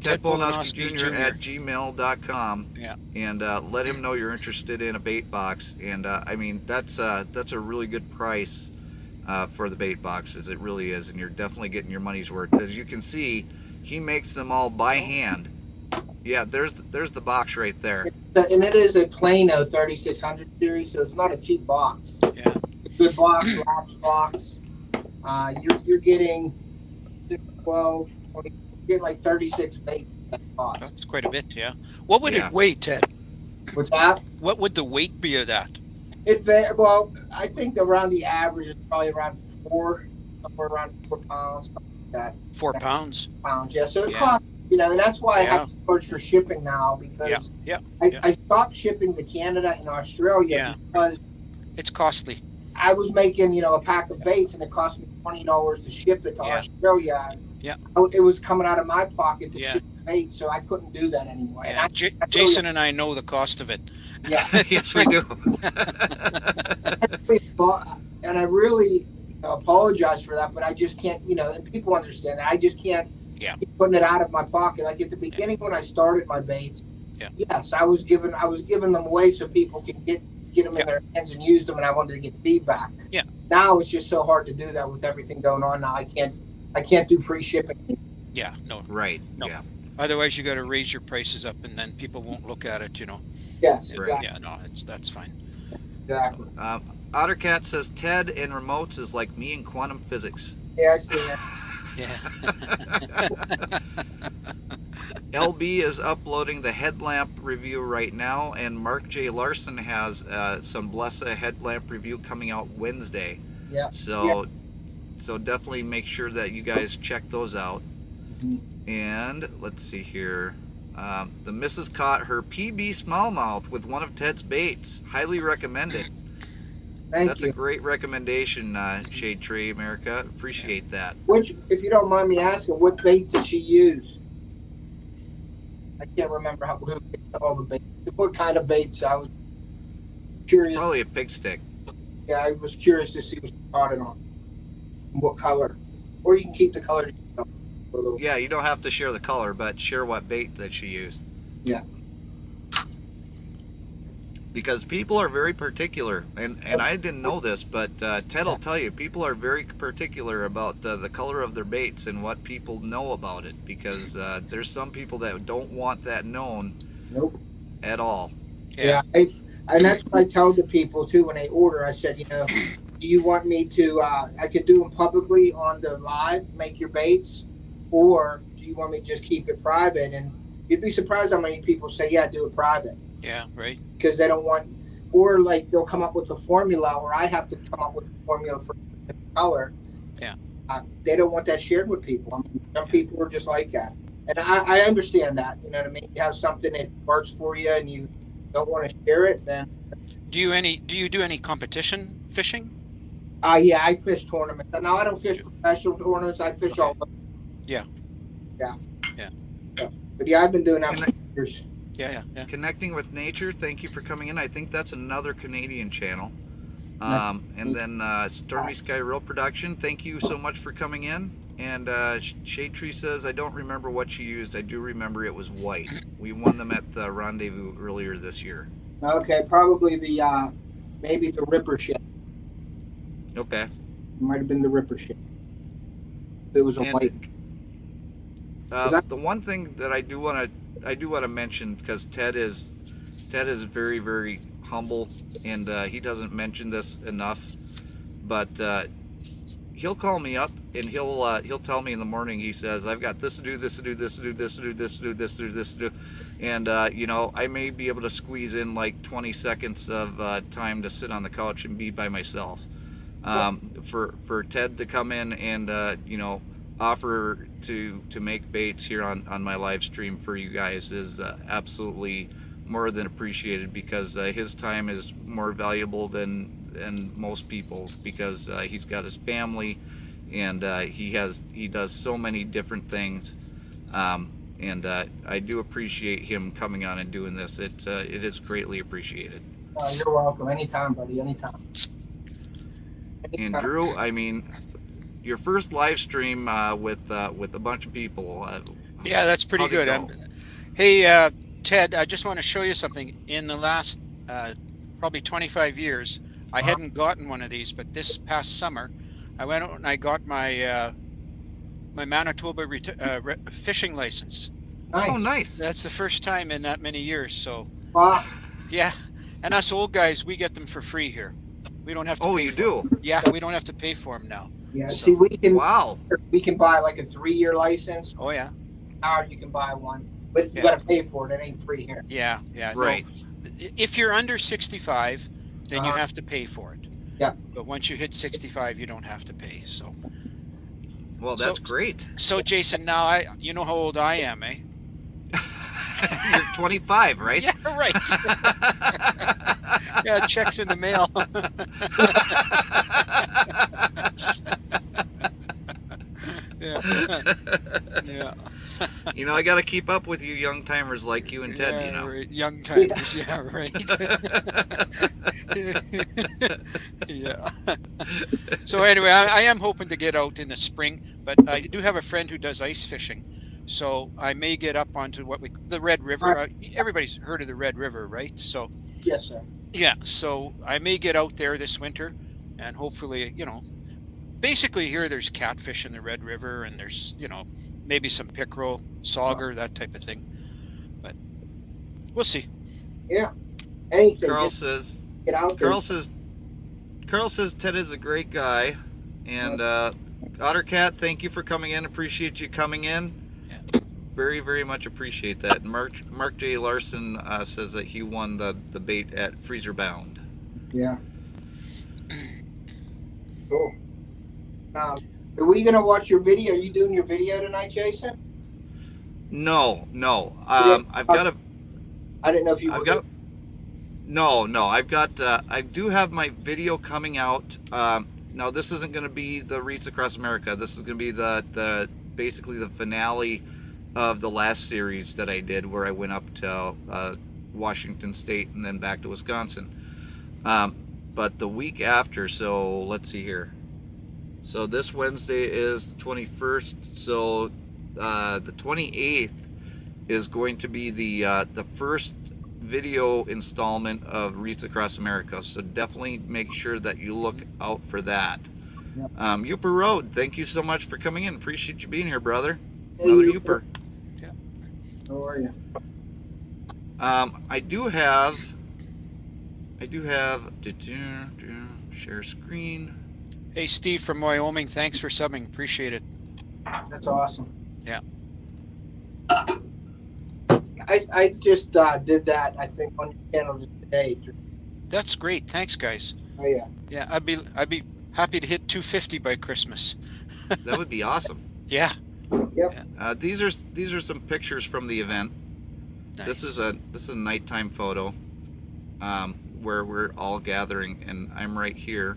Ted Polnowski Jr. at gmail.com. Yeah. And let him know you're interested in a bait box. And I mean, that's a really good price for the bait boxes. It really is, and you're definitely getting your money's worth. As you can see, he makes them all by hand. Yeah, there's the box right there. And it is a Plano 3600 series, so it's not a cheap box. Yeah. It's a good box, latch box. You're getting 12, 20, you're getting like 36 bait in that box. That's quite a bit, yeah. What would Yeah. it weigh, Ted? What's that? What would the weight be of that? Well, I think around the average is probably around somewhere around 4 pounds, something like that. 4 pounds? Pounds, yeah. So it Yeah. costs, and that's why I Yeah. have to charge for shipping now, because Yeah. I stopped shipping to Canada and Australia Yeah. because It's costly. I was making, a pack of baits, and it cost me $20 to ship it to Yeah. Australia. Yeah. It was coming out of my pocket to Yeah. ship the bait, so I couldn't do that anymore. Yeah. And Jason and I know the cost of it. yeah, Yes, we do. and I really apologize for that, but I just can't, and people understand that. I just can't keep putting it out of my pocket. Like at the beginning when I started my baits, yes, I was giving them away so people can get them in their hands and use them, and I wanted to get feedback. Yeah. Now it's just so hard to do that with everything going on. Now I can't do free shipping. Yeah, no. Right. No. Yeah. Otherwise, you got to raise your prices up, and then people won't look at it, Yes, Right. exactly. Yeah, no, that's fine. Exactly. Ottercat says Ted and remotes is like me in quantum physics. Yeah, I see that. Yeah. LB is uploading the headlamp review right now, and Mark J. Larson has some Blessa headlamp review coming out Wednesday. Yeah. So definitely make sure that you guys check those out. Mm-hmm. And let's see here. The missus caught her PB smallmouth with one of Ted's baits. Highly recommended. That's Thank a you. great recommendation, Shade Tree America. Appreciate that. Which, if you don't mind me asking, what bait did she use? I can't remember who picked all the baits, what kind of baits. I was curious. Probably a pig stick. Yeah, I was curious to see what you caught it on, what color, or you can keep the color to yourself for a little. Yeah, you don't have to share the color, but share what bait that she used. Yeah. Because people are very particular, and I didn't know this, but Ted will tell you, people are very particular about the color of their baits and what people know about it, because there's some people that don't want that known Nope. at all. Yeah, and that's what I tell the people too when they order. I said, do you want me to? I could do them publicly on the live, make your baits, or do you want me to just keep it private? And you'd be surprised how many people say, yeah, do it private. Yeah, right. Because they don't want, or like they'll come up with a formula, or I have to come up with a formula for the color. Yeah. They don't want that shared with people. I mean, some people are just like that, and I understand that. You know what I mean? You have something that works for you, and you don't want to share it, then. Do you do any competition fishing? Yeah, I fish tournaments. Now I don't fish professional tournaments. I fish all. Yeah. But yeah, I've been doing that for years. Yeah. Connecting with Nature, thank you for coming in. I think that's another Canadian channel. And then Stormy Sky Real Production, thank you so much for coming in. And Shade Tree says, I don't remember what you used. I do remember it was white. We won them at the Rendezvous earlier this year. Okay, probably the maybe the Ripper ship. Okay. It might have been the Ripper ship. It was a white. The one thing that I do want to mention, because Ted is very, very humble, and he doesn't mention this enough, but he'll call me up and he'll tell me in the morning. He says, I've got this to do, this to do, this to do, this to do, this to do, this to do, this to do, and I may be able to squeeze in like 20 seconds of time to sit on the couch and be by myself. For Ted to come in and offer to make baits here on my live stream for you guys is absolutely more than appreciated, because his time is more valuable than most people, because he's got his family, and he does so many different things, and I do appreciate him coming on and doing this. It is greatly appreciated. You're welcome. Anytime, buddy. Anytime. And Drew, I mean, your first live stream with a bunch of people. Yeah, that's pretty good. Hey, Ted, I just want to show you something. In the last probably 25 years, I hadn't gotten one of these, but this past summer, I went out and I got my my Manitoba fishing license. Nice. Oh, nice. That's the first time in that many years. So, Wow. yeah, and us old guys, we get them for free here. We don't have to. Oh, pay you for do? them. Yeah, we don't have to pay for them now. Yeah. So- See, we can buy like a 3-year license, Oh yeah. or you can buy one, but you Yeah. got to pay for it. It ain't free here. Yeah. No, Right. if you're under 65, then you Uh-huh. have to pay for it. Yeah. But once you hit 65, you don't have to pay. So, Well, that's great. so Jason, now you know how old I am, eh? You're 25, right? Yeah, right. Yeah, checks in the mail. Yeah. I got to keep up with you young timers like you and Ted, Yeah, right. Young timers, yeah, right. Yeah. So anyway, I am hoping to get out in the spring, but I do have a friend who does ice fishing, so I may get up onto the Red River. Everybody's heard of the Red River, right? So Yes, sir. yeah, so I may get out there this winter, and hopefully, basically here there's catfish in the Red River, and there's maybe some pickerel, sauger, that type of thing. But we'll see. Yeah. Anything. Carl Just says get out there. Carl says Ted is a great guy, and Ottercat, thank you for coming in. Appreciate you coming in. Yeah. Very, very much appreciate that. Mark J. Larson says that he won the bait at Freezer Bound. Yeah. Cool. Are we gonna watch your video? Are you doing your video tonight, Jason? No. I've got a. I didn't know if you. I've got. No. I do have my video coming out. Now this isn't going to be the Wreaths Across America. This is going to be the basically the finale of the last series that I did, where I went up to Washington State and then back to Wisconsin. But the week after, so let's see here. So this Wednesday is the 21st. So the 28th is going to be the first video installment of Wreaths Across America. So definitely make sure that you look out for that. Yep. Uper Road, thank you so much for coming in. Appreciate you being here, brother. Hey, Another Uper. Uper. Yeah. How are you? I do have share screen. Hey, Steve from Wyoming, thanks for subbing. Appreciate it. That's awesome. Yeah. I just did that, I think, on your channel just today. That's great. Thanks, guys. Oh, yeah. Yeah, I'd be happy to hit 250 by Christmas. That would be awesome. Yeah. Yep. These are some pictures from the event. Nice. This is a nighttime photo where we're all gathering, and I'm right here.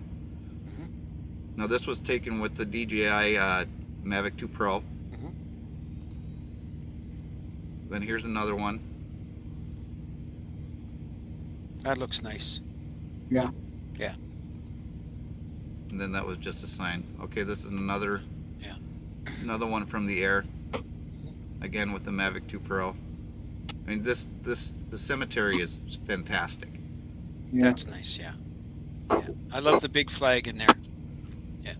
Now this was taken with the DJI Mavic 2 Pro. Then here's another one. That looks nice. Yeah. Yeah. And then that was just a sign. Okay, this is another one from the air. Again with the Mavic 2 Pro. I mean, the cemetery is fantastic. Yeah. That's nice. Yeah. Yeah. I love the big flag in there. Yeah.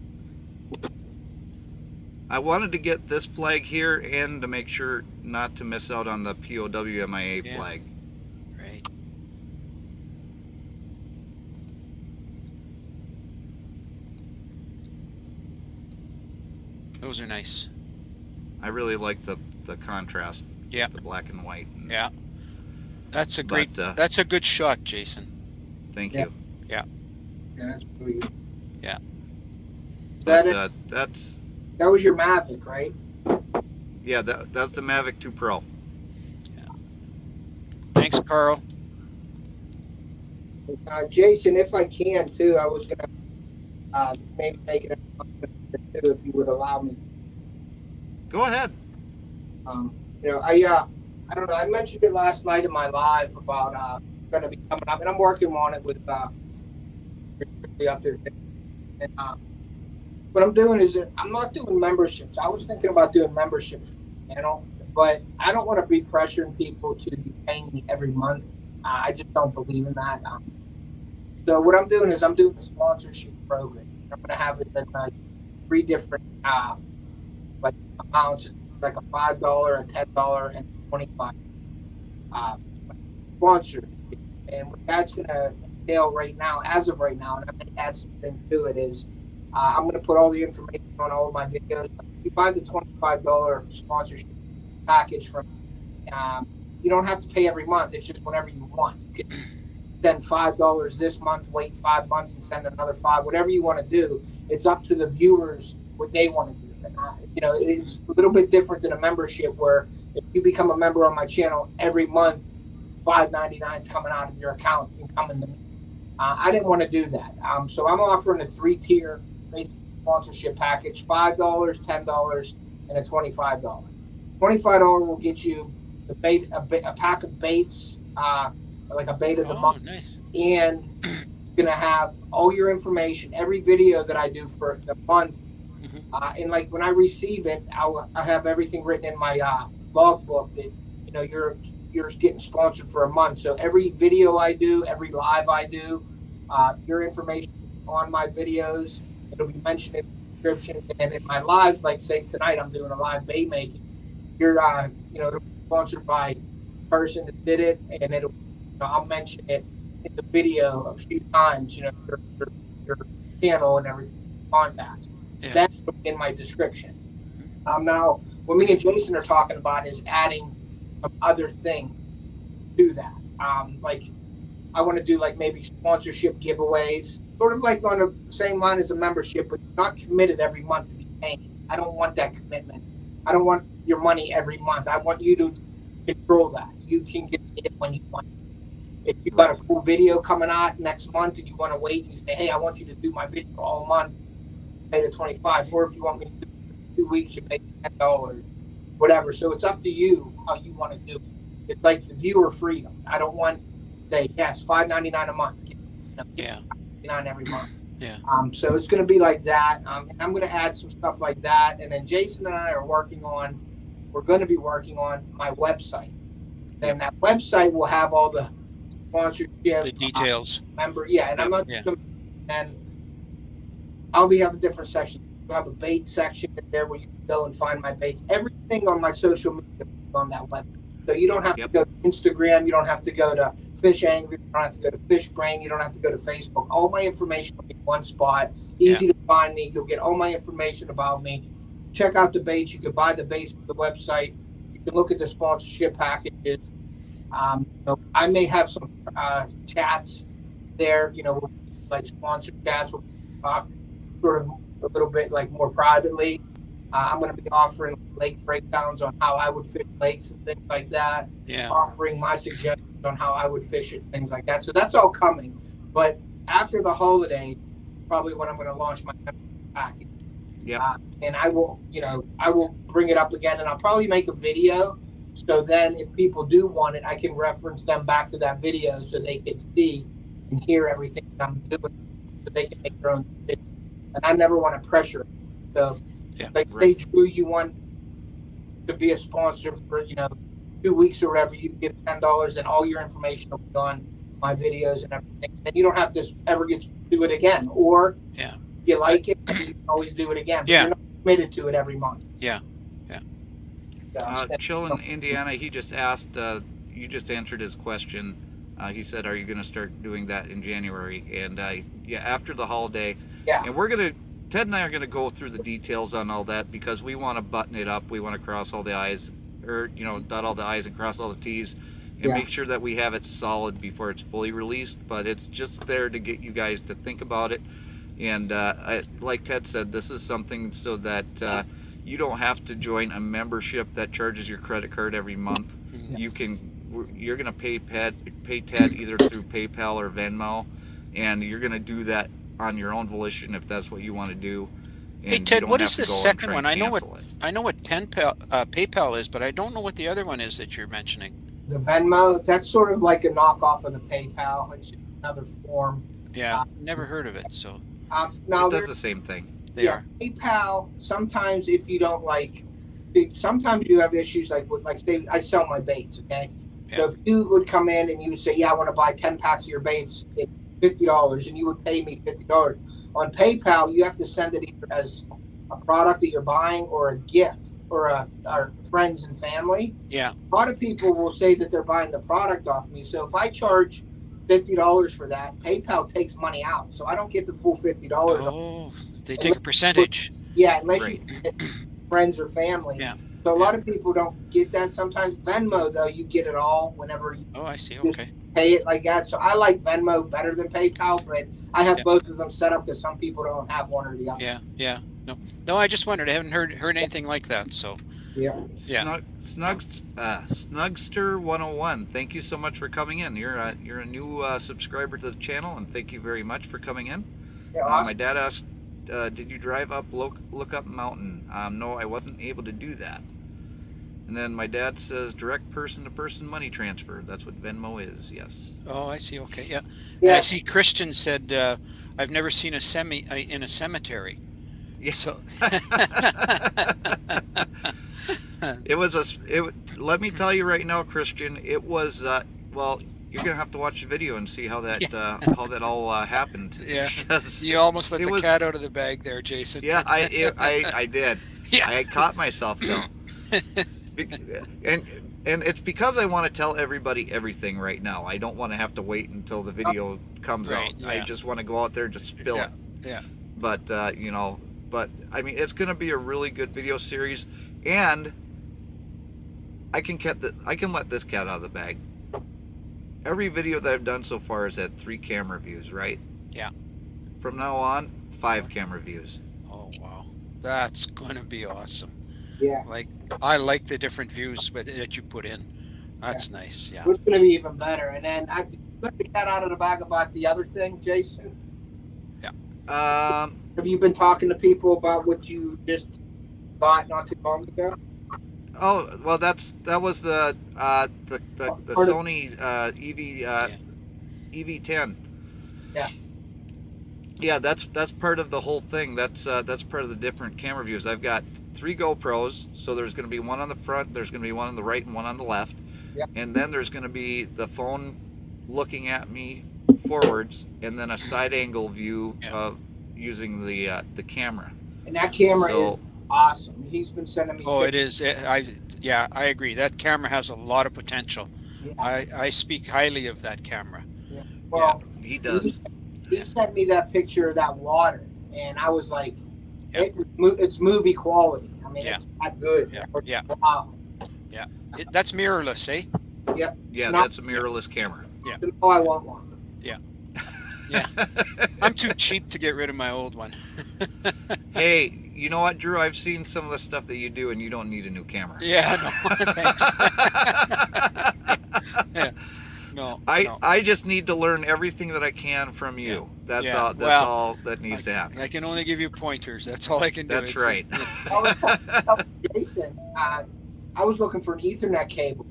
I wanted to get this flag here and to make sure not to miss out on the POWMIA flag. Right. Those are nice. I really like the contrast. Yeah. The black and white. Yeah. That's a great. That's a good shot, Jason. Thank Yeah. you. Yeah. Yeah, that's really good. Yeah. Is that But, it? that's That was your Mavic, right? yeah. That's the Mavic 2 Pro. Thanks, Carl. Jason, if I can too, I was gonna maybe make it a too, if you would allow me. Go ahead. I don't know. I mentioned it last night in my live about going to be coming up, and I'm working on it with up there. And what I'm doing is I'm not doing memberships. I was thinking about doing memberships, but I don't want to be pressuring people to be paying me every month. I just don't believe in that. So what I'm doing is I'm doing a sponsorship program. I'm going to have it in like 3 different like amounts, like a $5, a $10, and $25 sponsor. And what that's going to entail right now, as of right now, and I'm going to add something to it, is I'm going to put all the information on all of my videos. If you buy the $25 sponsorship package from you don't have to pay every month. It's just whenever you want. You can send $5 this month, wait 5 months, and send another $5. Whatever you want to do, it's up to the viewers what they want to do. And it's a little bit different than a membership, where if you become a member on my channel every month, $5.99 is coming out of your account and coming to me. I didn't want to do that, so I'm offering a 3-tier basic sponsorship package: $5, $10, and a $25. $25 will get you the bait, a pack of baits, like a bait of the month, nice. And you're gonna have all your information, every video that I do for the month. And like when I receive it, I have everything written in my log book that you're getting sponsored for a month. So every video I do, every live I do, your information on my videos, it'll be mentioned in the description. And in my lives, like say tonight, I'm doing a live bait making. You're it'll be sponsored by the person that did it, and I'll mention it in the video a few times. Your channel and everything, contacts. Yeah. That's in my description. Now, what me and Jason are talking about is adding some other thing to that. Like I want to do like maybe sponsorship giveaways, sort of like on the same line as a membership, but not committed every month to be paying. I don't want that commitment. I don't want your money every month. I want you to control that. You can get it when you want. If you've got a cool video coming out next month and you want to wait and you say, hey, I want you to do my video all month, pay the $25. Or if you want me to do it for 2 weeks, you pay $10. whatever. So it's up to you how you want to do it. It's like the viewer freedom. I don't want to say, yes, $5.99 a month. Yeah. $5.99 every month. Yeah. So it's going to be like that. And I'm going to add some stuff like that. And then Jason and I are we're going to be working on my website. Then that website will have all the sponsorship, The details. and I'm not, and I'll be having different sections. We'll have a bait section there where you can go and find my baits. Everything on my social media is on that website. So you don't have to go to Instagram. You don't have to go to Fish Angry. You don't have to go to Fish Brain. You don't have to go to Facebook. All my information will be in one spot. Easy to find me. You'll get all my information about me. Check out the baits. You can buy the baits from the website. You can look at the sponsorship packages. I may have some chats there. Like sponsored chats. We'll talk sort of a little bit like more privately. I'm going to be offering lake breakdowns on how I would fish lakes and things like that. Yeah. Offering my suggestions on how I would fish it, things like that. So that's all coming. But after the holiday, probably when I'm going to launch my package. Yeah. And I will bring it up again, and I'll probably make a video. So then if people do want it, I can reference them back to that video so they can see and hear everything that I'm doing, so they can make their own decisions. And I never want to pressure. So, say, Drew, you want to be a sponsor for 2 weeks or whatever, you give $10, and all your information will be on my videos and everything. And you don't have to ever get to do it again. Or if you like it, you can always do it again. But you're not committed to it every month. Yeah. Chill in Indiana, he just asked, you just answered his question. He said, are you going to start doing that in January? And after the holiday. Yeah. And Ted and I are going to go through the details on all that because we want to button it up. We want to cross all the I's, or, dot all the I's and cross all the T's, and make sure that we have it solid before it's fully released. But it's just there to get you guys to think about it. And like Ted said, this is something so that you don't have to join a membership that charges your credit card every month. You're going to pay Ted either through PayPal or Venmo, and you're going to do that on your own volition if that's what you want to do. And hey Ted, what is the second one? I know what PayPal is, but I don't know what the other one is that you're mentioning. The Venmo, that's sort of like a knockoff of the PayPal. It's just another form. Yeah, never heard of it. So now it does the same thing. They are. PayPal, sometimes if you don't sometimes you have issues like say I sell my baits, okay? Yeah. So if you would come in and you would say, I want to buy 10 packs of your baits at $50, and you would pay me $50. On PayPal, you have to send it either as a product that you're buying or a gift or our friends and family. Yeah. A lot of people will say that they're buying the product off me. So if I charge $50 for that, PayPal takes money out. So I don't get the full $50. Oh, they take a percentage. Yeah, unless you get friends or family. Yeah. So a lot of people don't get that sometimes. Venmo, though, you get it all whenever you I see. Okay. pay it like that. So I like Venmo better than PayPal, but I have both of them set up because some people don't have one or the other. Yeah. No, I just wondered. I haven't heard anything like that. So. Yeah. Snugster 101. Thank you so much for coming in. You're a new subscriber to the channel, and thank you very much for coming in. Yeah, awesome. My dad asked, did you drive up look up mountain? No, I wasn't able to do that. And then my dad says direct person-to-person money transfer. That's what Venmo is. Yes. Oh, I see. Okay. Yeah. And I see Christian said, I've never seen in a cemetery. Yeah. So. Let me tell you right now, Christian, it was, you're going to have to watch the video and see how that all happened. Yeah. You almost let the cat out of the bag there, Jason. Yeah, I did. Yeah. I caught myself though. And it's because I want to tell everybody everything right now. I don't want to have to wait until the video comes out. Yeah. I just want to go out there and just spill it. Yeah. But I mean, it's going to be a really good video series, and I can let this cat out of the bag. Every video that I've done so far has had 3 camera views, right? Yeah. From now on, 5 camera views. Oh wow, that's gonna be awesome. Yeah. I like the different views that you put in. That's nice. Yeah. It's going to be even better. And then I let the cat out of the bag about the other thing, Jason. Yeah. Have you been talking to people about what you just thought not too long ago? Oh, well, that was the Sony EV10. Yeah. Yeah, that's part of the whole thing. That's part of the different camera views. I've got 3 GoPros, so there's going to be one on the front, there's going to be one on the right, and one on the left. Yeah. And then there's going to be the phone looking at me forwards, and then a side angle view of using the camera. And that camera is awesome. He's been sending me. Oh, it is. I agree. That camera has a lot of potential. Yeah. I speak highly of that camera. Yeah. Well, he does. He sent me that picture of that water, and I was like, it's movie quality. I mean, it's not good. Yeah. Wow. Yeah. That's mirrorless, eh? Yeah. Yeah, that's a mirrorless camera. Yeah. Oh, I want one. Yeah. Yeah. I'm too cheap to get rid of my old one. Hey, you know what, Drew? I've seen some of the stuff that you do, and you don't need a new camera. Yeah, no, thanks. Yeah. No, I just need to learn everything that I can from you. That's all. That's all that needs to happen. I can only give you pointers. That's all I can do. That's right. Jason, I was looking for an Ethernet cable.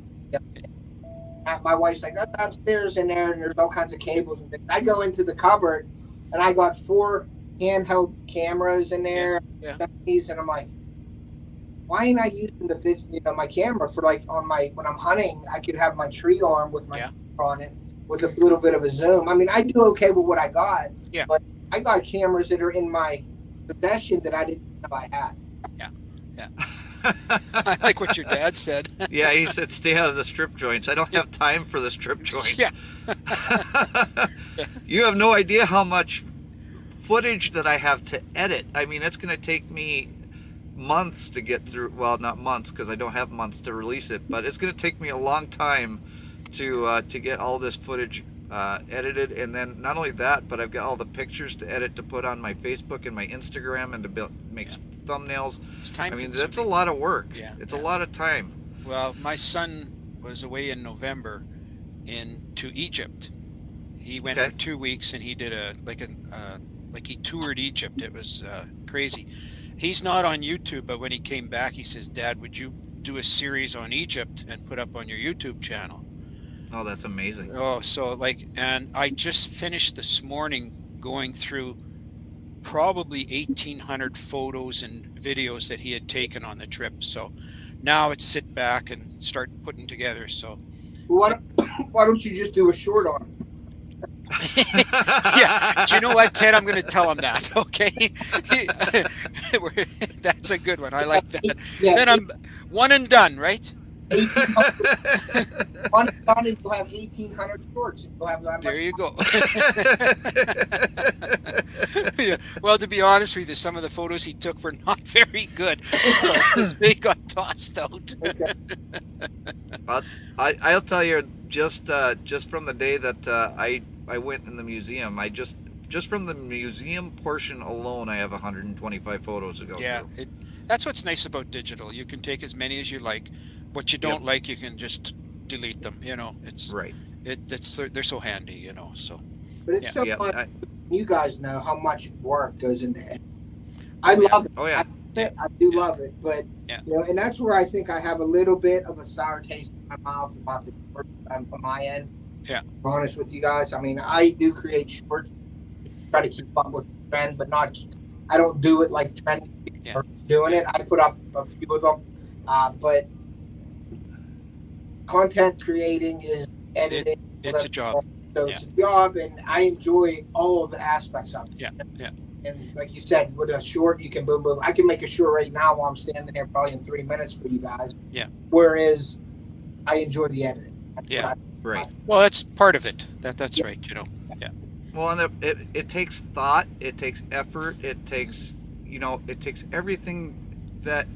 My wife's like, "That's downstairs in there, and there's all kinds of cables and things." I go into the cupboard, and I got 4 handheld cameras in there. Yeah. And I'm like, why ain't I using my camera for when I'm hunting? I could have my tree arm with my camera on it with a little bit of a zoom. I mean, I do okay with what I got. Yeah. But I got cameras that are in my possession that I didn't know I had. Yeah. Yeah. I like what your dad said. Yeah, he said, "Stay out of the strip joints. I don't have time for the strip joints." Yeah. You have no idea how much footage that I have to edit. I mean, it's going to take me months to get through. Well, not months, because I don't have months to release it, but it's going to take me a long time to get all this footage edited. And then not only that, but I've got all the pictures to edit to put on my Facebook and my Instagram, and to make thumbnails. It's time. I mean, that's a lot of work. Yeah. It's a lot of time. Well, my son was away in November to Egypt. He went for 2 weeks, and he did he toured Egypt. It was crazy. He's not on YouTube, but when he came back, he says, "Dad, would you do a series on Egypt and put up on your YouTube channel?" Oh, that's amazing. Oh, so and I just finished this morning going through probably 1,800 photos and videos that he had taken on the trip. So now it's sit back and start putting together. So why don't you just do a short on it? Yeah, do you know what, Ted? I'm going to tell him that. Okay, that's a good one. I like that. Yeah, then I'm one and done, right? 1,800. One and done, and you'll have 1,800 shorts. You'll have that There much. you go. Yeah. Well, to be honest with you, some of the photos he took were not very good, so they got tossed out. Okay. I'll tell you, just from the day that I went in the museum, I just from the museum portion alone, I have 125 photos to go through. That's what's nice about digital. You can take as many as you like. What you don't like, you can just delete them. It's right. They're so handy. So. But it's so fun. You guys know how much work goes into it. I love it. Oh yeah. I do love it, but and that's where I think I have a little bit of a sour taste in my mouth about the work on my end. Yeah. To be honest with you guys, I mean, I do create shorts, try to keep up with the trend, but not. I don't do it like trend are doing it. I put up a few of them, but content creating is editing. It's a job. So it's a job, and I enjoy all of the aspects of it. Yeah, yeah. And like you said, with a short, you can boom, boom. I can make a short right now while I'm standing there probably in 3 minutes for you guys. Yeah. Whereas I enjoy the editing. Right. Well, that's part of it. That's right. Yeah. Well, and it takes thought, it takes effort, it takes everything that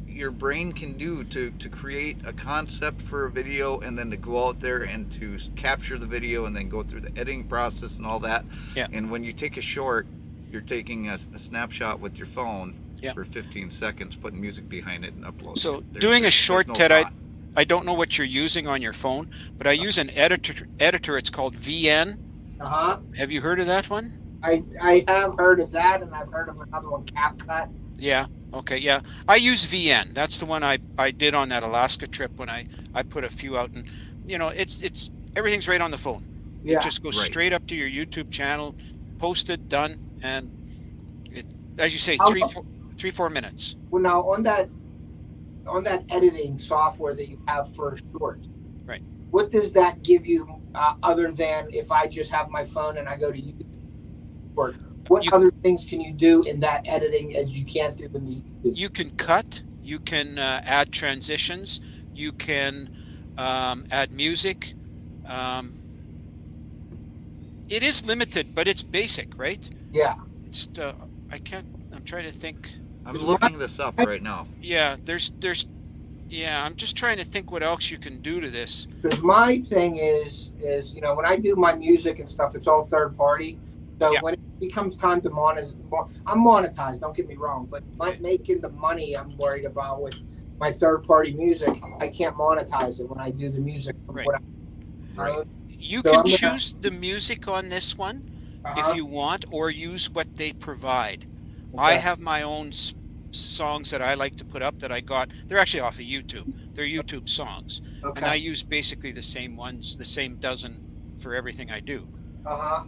your brain can do to create a concept for a video, and then to go out there and to capture the video, and then go through the editing process and all that. Yeah. And when you take a short, you're taking a snapshot with your phone for 15 seconds, putting music behind it, and uploading. So it. doing a short, no Ted, thought. I don't know what you're using on your phone, but I use an editor. It's called VN. Have you heard of that one? I have heard of that, and I've heard of another one, CapCut. Yeah. Okay, yeah. I use VN. That's the one I did on that Alaska trip when I put a few out, and it's everything's right on the phone. Yeah. It just goes Right. straight up to your YouTube channel, posted, done, and it, as you say, How- 4 minutes. Well, now on that editing software that you have for shorts, Right. what does that give you other than if I just have my phone and I go to YouTube? Or what other things can you do in that editing as you can't do in the YouTube? You can cut. You can add transitions. You can add music. It is limited, but it's basic, right? Yeah. Just I can't. I'm trying to think. I'm looking this up right now. Yeah, yeah, I'm just trying to think what else you can do to this. Because my thing is when I do my music and stuff, it's all third party. So Yeah. when it becomes time to monetize, I'm monetized. Don't get me wrong, but making the money I'm worried about with my third party music, I can't monetize it when I do the music. From Right. what Right. You So can I'm gonna- choose the music on this one if you want, or use what they provide. I have my own songs that I like to put up that I got. They're actually off of YouTube. They're YouTube songs. And I use basically the same ones, the same dozen for everything I do.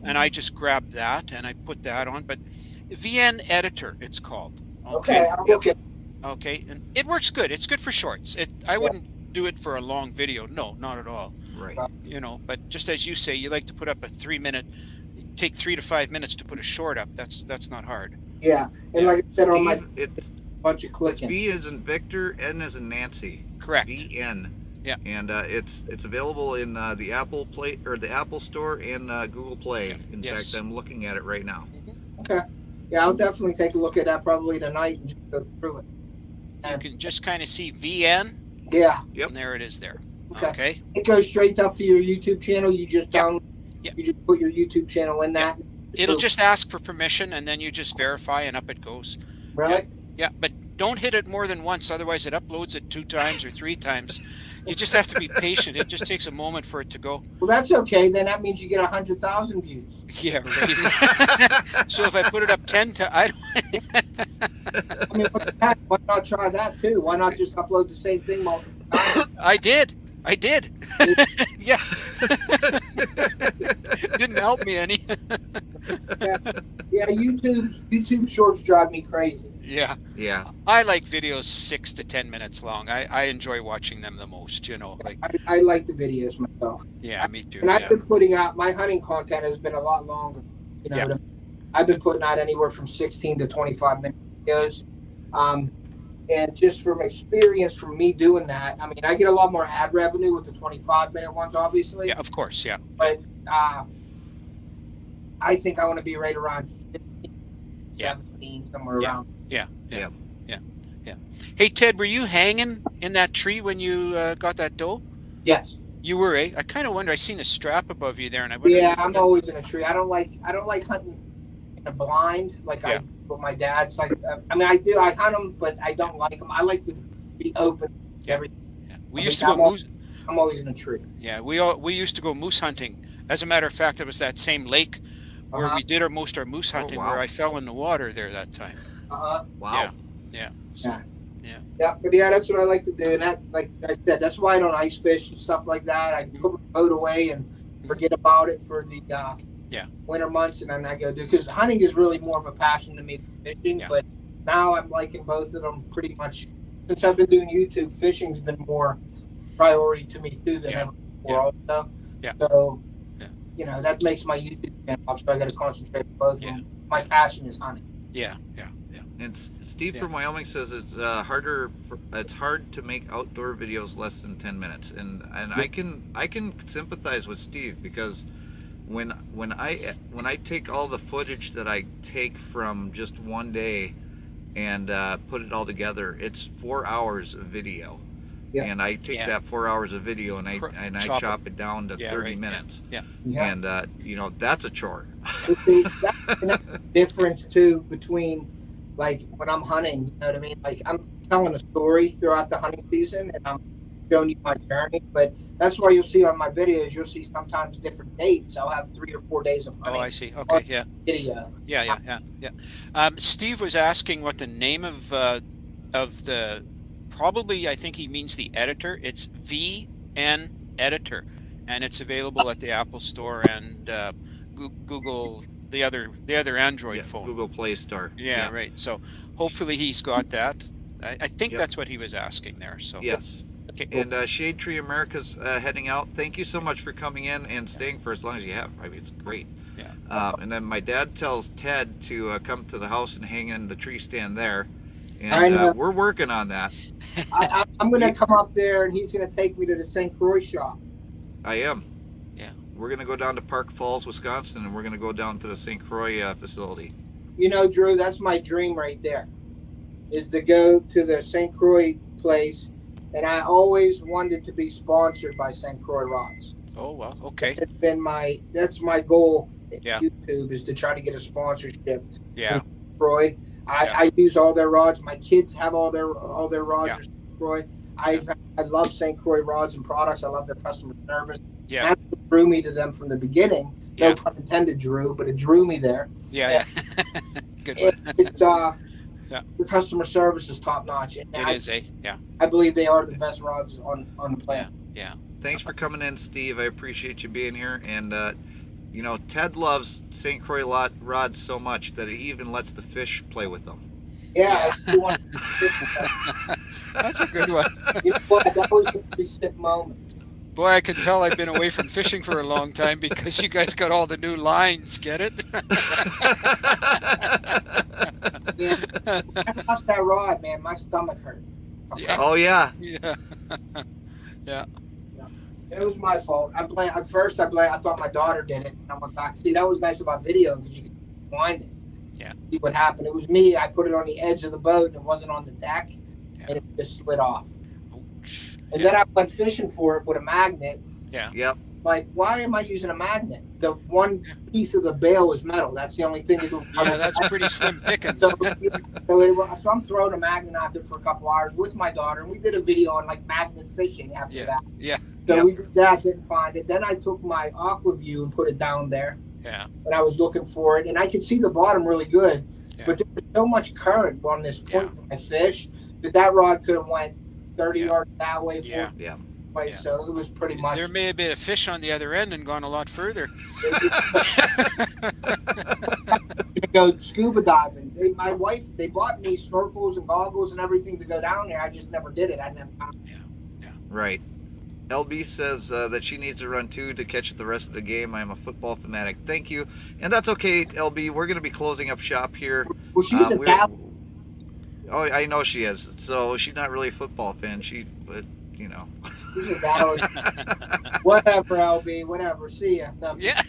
And I just grab that and I put that on. But VN Editor, it's called. Okay, I'll look at. Okay, and it works good. It's good for shorts. I wouldn't do it for a long video. No, not at all. Right. But just as you say, you like to put up a 3-minute, take 3 to 5 minutes to put a short up. That's not hard. Yeah, and like I said, on my Steve, it's bunch of clicking. V as in Victor, N as in Nancy. Correct. VN. Yeah. And it's available in the Apple Play or the Apple Store and Google Play. Yeah. In Yes. fact, I'm looking at it right now. Okay. Yeah, I'll definitely take a look at that probably tonight and just go through it. You can just kind of see VN, Yeah. Yep. and there it is there. Okay. Okay. It goes straight up to your YouTube channel. You just Yeah. you just put your YouTube channel in that. It'll just ask for permission, and then you just verify, and up it goes. Really? Yeah, but don't hit it more than once, otherwise it uploads it 2 times or 3 times. You just have to be patient. It just takes a moment for it to go. Well, that's okay. Then that means you get 100,000 views. Yeah, right. So if I put it up 10 to, I mean, why not try that too? Why not just upload the same thing multiple times? I did. Yeah. Didn't help me any. Yeah, YouTube shorts drive me crazy. Yeah. Yeah. I like videos 6 to 10 minutes long. I enjoy watching them the most, like, I like the videos myself. yeah, me too. And I've Yeah. been putting out, my hunting content has been a lot longer. Yeah. I've been putting out anywhere from 16 to 25 minute videos. And just from experience from me doing that, I mean, I get a lot more ad revenue with the 25-minute ones, obviously. Yeah, of course, yeah. But I think I want to be right around 15, Yeah. 17, somewhere Yeah. around. Yeah. Yeah. Hey, Ted, were you hanging in that tree when you got that doe? Yes. You were, eh? I kind of wonder. I seen the strap above you there, and I wonder. Yeah, I'm always in a tree. I don't like hunting in a blind like Yeah. but my dad's like. I mean, I hunt them, but I don't like them. I like to be open. Yeah. Everything. Yeah. We I used mean, to go moose. I'm always in a tree. Yeah, we used to go moose hunting. As a matter of fact, it was that same lake where we did our moose hunting, wow. where I fell in the water there that time. Wow. Yeah. So, Yeah, but yeah, that's what I like to do. And that, like I said, that's why I don't ice fish and stuff like that. I put the boat away and forget about it for the winter months, and then I go do, because hunting is really more of a passion to me than fishing. Yeah. But now I'm liking both of them pretty much. Since I've been doing YouTube, fishing's been more priority to me too than ever before. Also. Yeah. So, Yeah. that makes my YouTube channel up. So I got to concentrate on both of Yeah. them. My passion is hunting. Yeah. And Steve Yeah. from Wyoming says it's it's hard to make outdoor videos less than 10 minutes, and I can sympathize with Steve, because when I take all the footage that I take from just one day and put it all together, it's 4 hours of video. Yeah. And I take that 4 hours of video and I chop it down to 30 right, minutes. Yeah. And that's a chore. But see, that's the difference too between, like, when I'm hunting, you know what I mean? Like, I'm telling a story throughout the hunting season and I'm showing you my journey, but that's why you'll see on my videos, you'll see sometimes different dates. I'll have 3 or 4 days of hunting. Oh, I see. Okay. Yeah. Video. Yeah. Steve was asking what the name of of the, probably, I think he means the editor. It's VN Editor, and it's available at the Apple Store and Google, the other Android phone. Google Play Store. Yeah, right. So hopefully he's got that. I think Yep. that's what he was asking there. So Yes. okay. And Shade Tree America's heading out. Thank you so much for coming in and staying for as long as you have. I mean, it's great. Yeah. And then my dad tells Ted to come to the house and hang in the tree stand there. I know. And we're working on that. I'm going to come up there, and he's going to take me to the St. Croix shop. I am. Yeah. We're going to go down to Park Falls, Wisconsin, and we're going to go down to the St. Croix facility. You know, Drew, that's my dream right there, is to go to the St. Croix place. And I always wanted to be sponsored by St. Croix rods. Oh, well, okay. It's been that's my goal at Yeah. YouTube, is to try to get a sponsorship. Yeah. Croix. I use all their rods. My kids have all their rods. Yeah. Are St. Croix. I love St. Croix rods and products. I love their customer service. Yeah. That's what drew me to them from the beginning. Yeah. No pun intended, Drew, but it drew me there. Yeah. Good It, one. it's Yeah. the customer service is top notch. And It is, eh? Yeah. I believe they are the best rods on the planet. Yeah. Thanks for coming in, Steve. I appreciate you being here. And, you know, Ted loves St. Croix rods so much that he even lets the fish play with them. Yeah, I do want That's a good one. you know what? That was a pretty sick moment. Boy, I can tell I've been away from fishing for a long time because you guys got all the new lines. Get it? Yeah. I lost that rod, man. My stomach hurt. Yeah. Oh, yeah. Yeah. Yeah. It was my fault. I thought my daughter did it. And I went back. See, that was nice about video because you could wind it. Yeah. See what happened. It was me. I put it on the edge of the boat and it wasn't on the deck. Yeah. And it just slid off. Ouch. And Yeah. then I went fishing for it with a magnet. Yeah. Yep. Like, why am I using a magnet? The one piece of the bail is metal. That's the only thing. Yeah, that's pretty slim pickings. So I'm throwing a magnet out there for a couple hours with my daughter, and we did a video on like magnet fishing after that. Yeah. So Yep. we did that, didn't find it. Then I took my AquaView and put it down there, Yeah. and I was looking for it, and I could see the bottom really good. Yeah. But there was so much current on this point when I fished that rod could have went 30 yards that way, 40 Yeah. Yeah. way. Yeah. So it was pretty much. There may have been a fish on the other end and gone a lot further. To go scuba diving. My wife, they bought me snorkels and goggles and everything to go down there. I just never did it. I never. Right. LB says that she needs to run too to catch the rest of the game. I'm a football fanatic. Thank you. And that's okay, LB. We're going to be closing up shop here. Well, she was a Dallas. Oh, I know she is. So she's not really a football fan. But you know. She was a Dallas. Whatever, LB. Whatever. See ya. No. Yeah.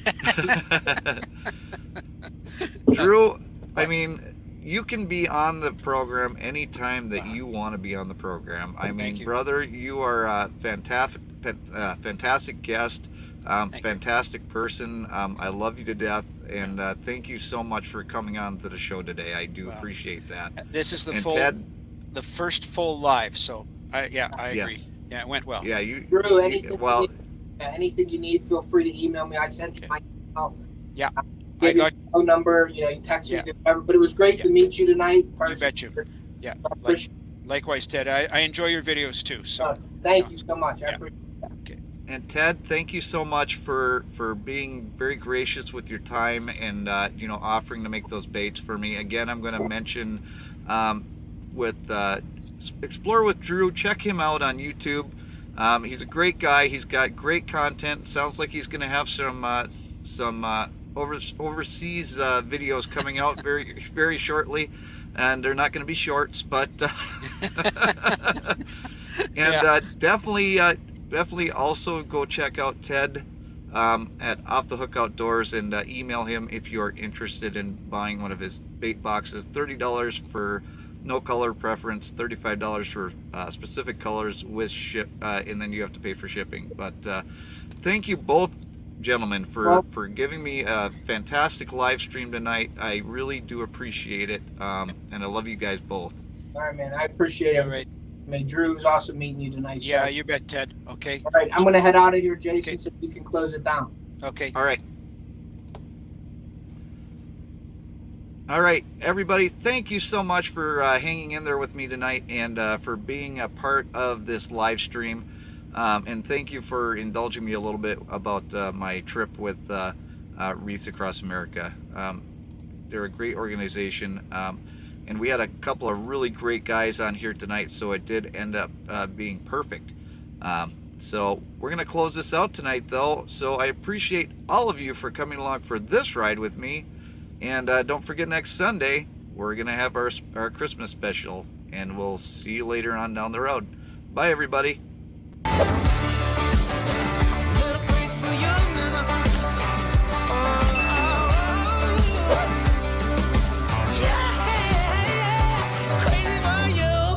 Drew, I mean, you can be on the program anytime that you want to be on the program. I mean, you. brother, you are a fantastic guest, fantastic person. I love you to death, and thank you so much for coming on to the show today. I do appreciate that. This is And Ted, the first full live. So I agree. Yes. Yeah, it went well. yeah, Drew, anything, well, anything you need, feel free to email me. I sent you my email. Yeah. Give I you got my phone number. You know, you text me, Yeah. whatever. But it was great to meet you tonight. You bet you. Yeah. Appreciate Likewise, Ted. I enjoy your videos too. So it. Thank you so much. I Yeah. appreciate that. and Ted, thank you so much for being very gracious with your time and you know, offering to make those baits for me. Again, I'm going to mention with Explore with Drew. Check him out on YouTube. He's a great guy. He's got great content. Sounds like he's going to have some overseas videos coming out very, very shortly, and they're not going to be shorts, but definitely also go check out Ted at Off the Hook Outdoors and email him if you're interested in buying one of his bait boxes. $30 for no color preference, $35 for specific colors with ship, and then you have to pay for shipping. But thank you both, gentlemen, for giving me a fantastic live stream tonight. I really do appreciate it, and I love you guys both. All right, man. I appreciate it. all right. I mean, Drew, it was awesome meeting you tonight. Yeah, sir. you bet, Ted. Okay. All right, I'm going to head out of here, Jason, Okay. so you can close it down. Okay. All right. All right, everybody, thank you so much for hanging in there with me tonight and for being a part of this live stream. And thank you for indulging me a little bit about my trip with Wreaths Across America. They're a great organization, and we had a couple of really great guys on here tonight, so it did end up being perfect. So we're going to close this out tonight, though, so I appreciate all of you for coming along for this ride with me. And don't forget, next Sunday, we're going to have our Christmas special, and we'll see you later on down the road. Bye, everybody.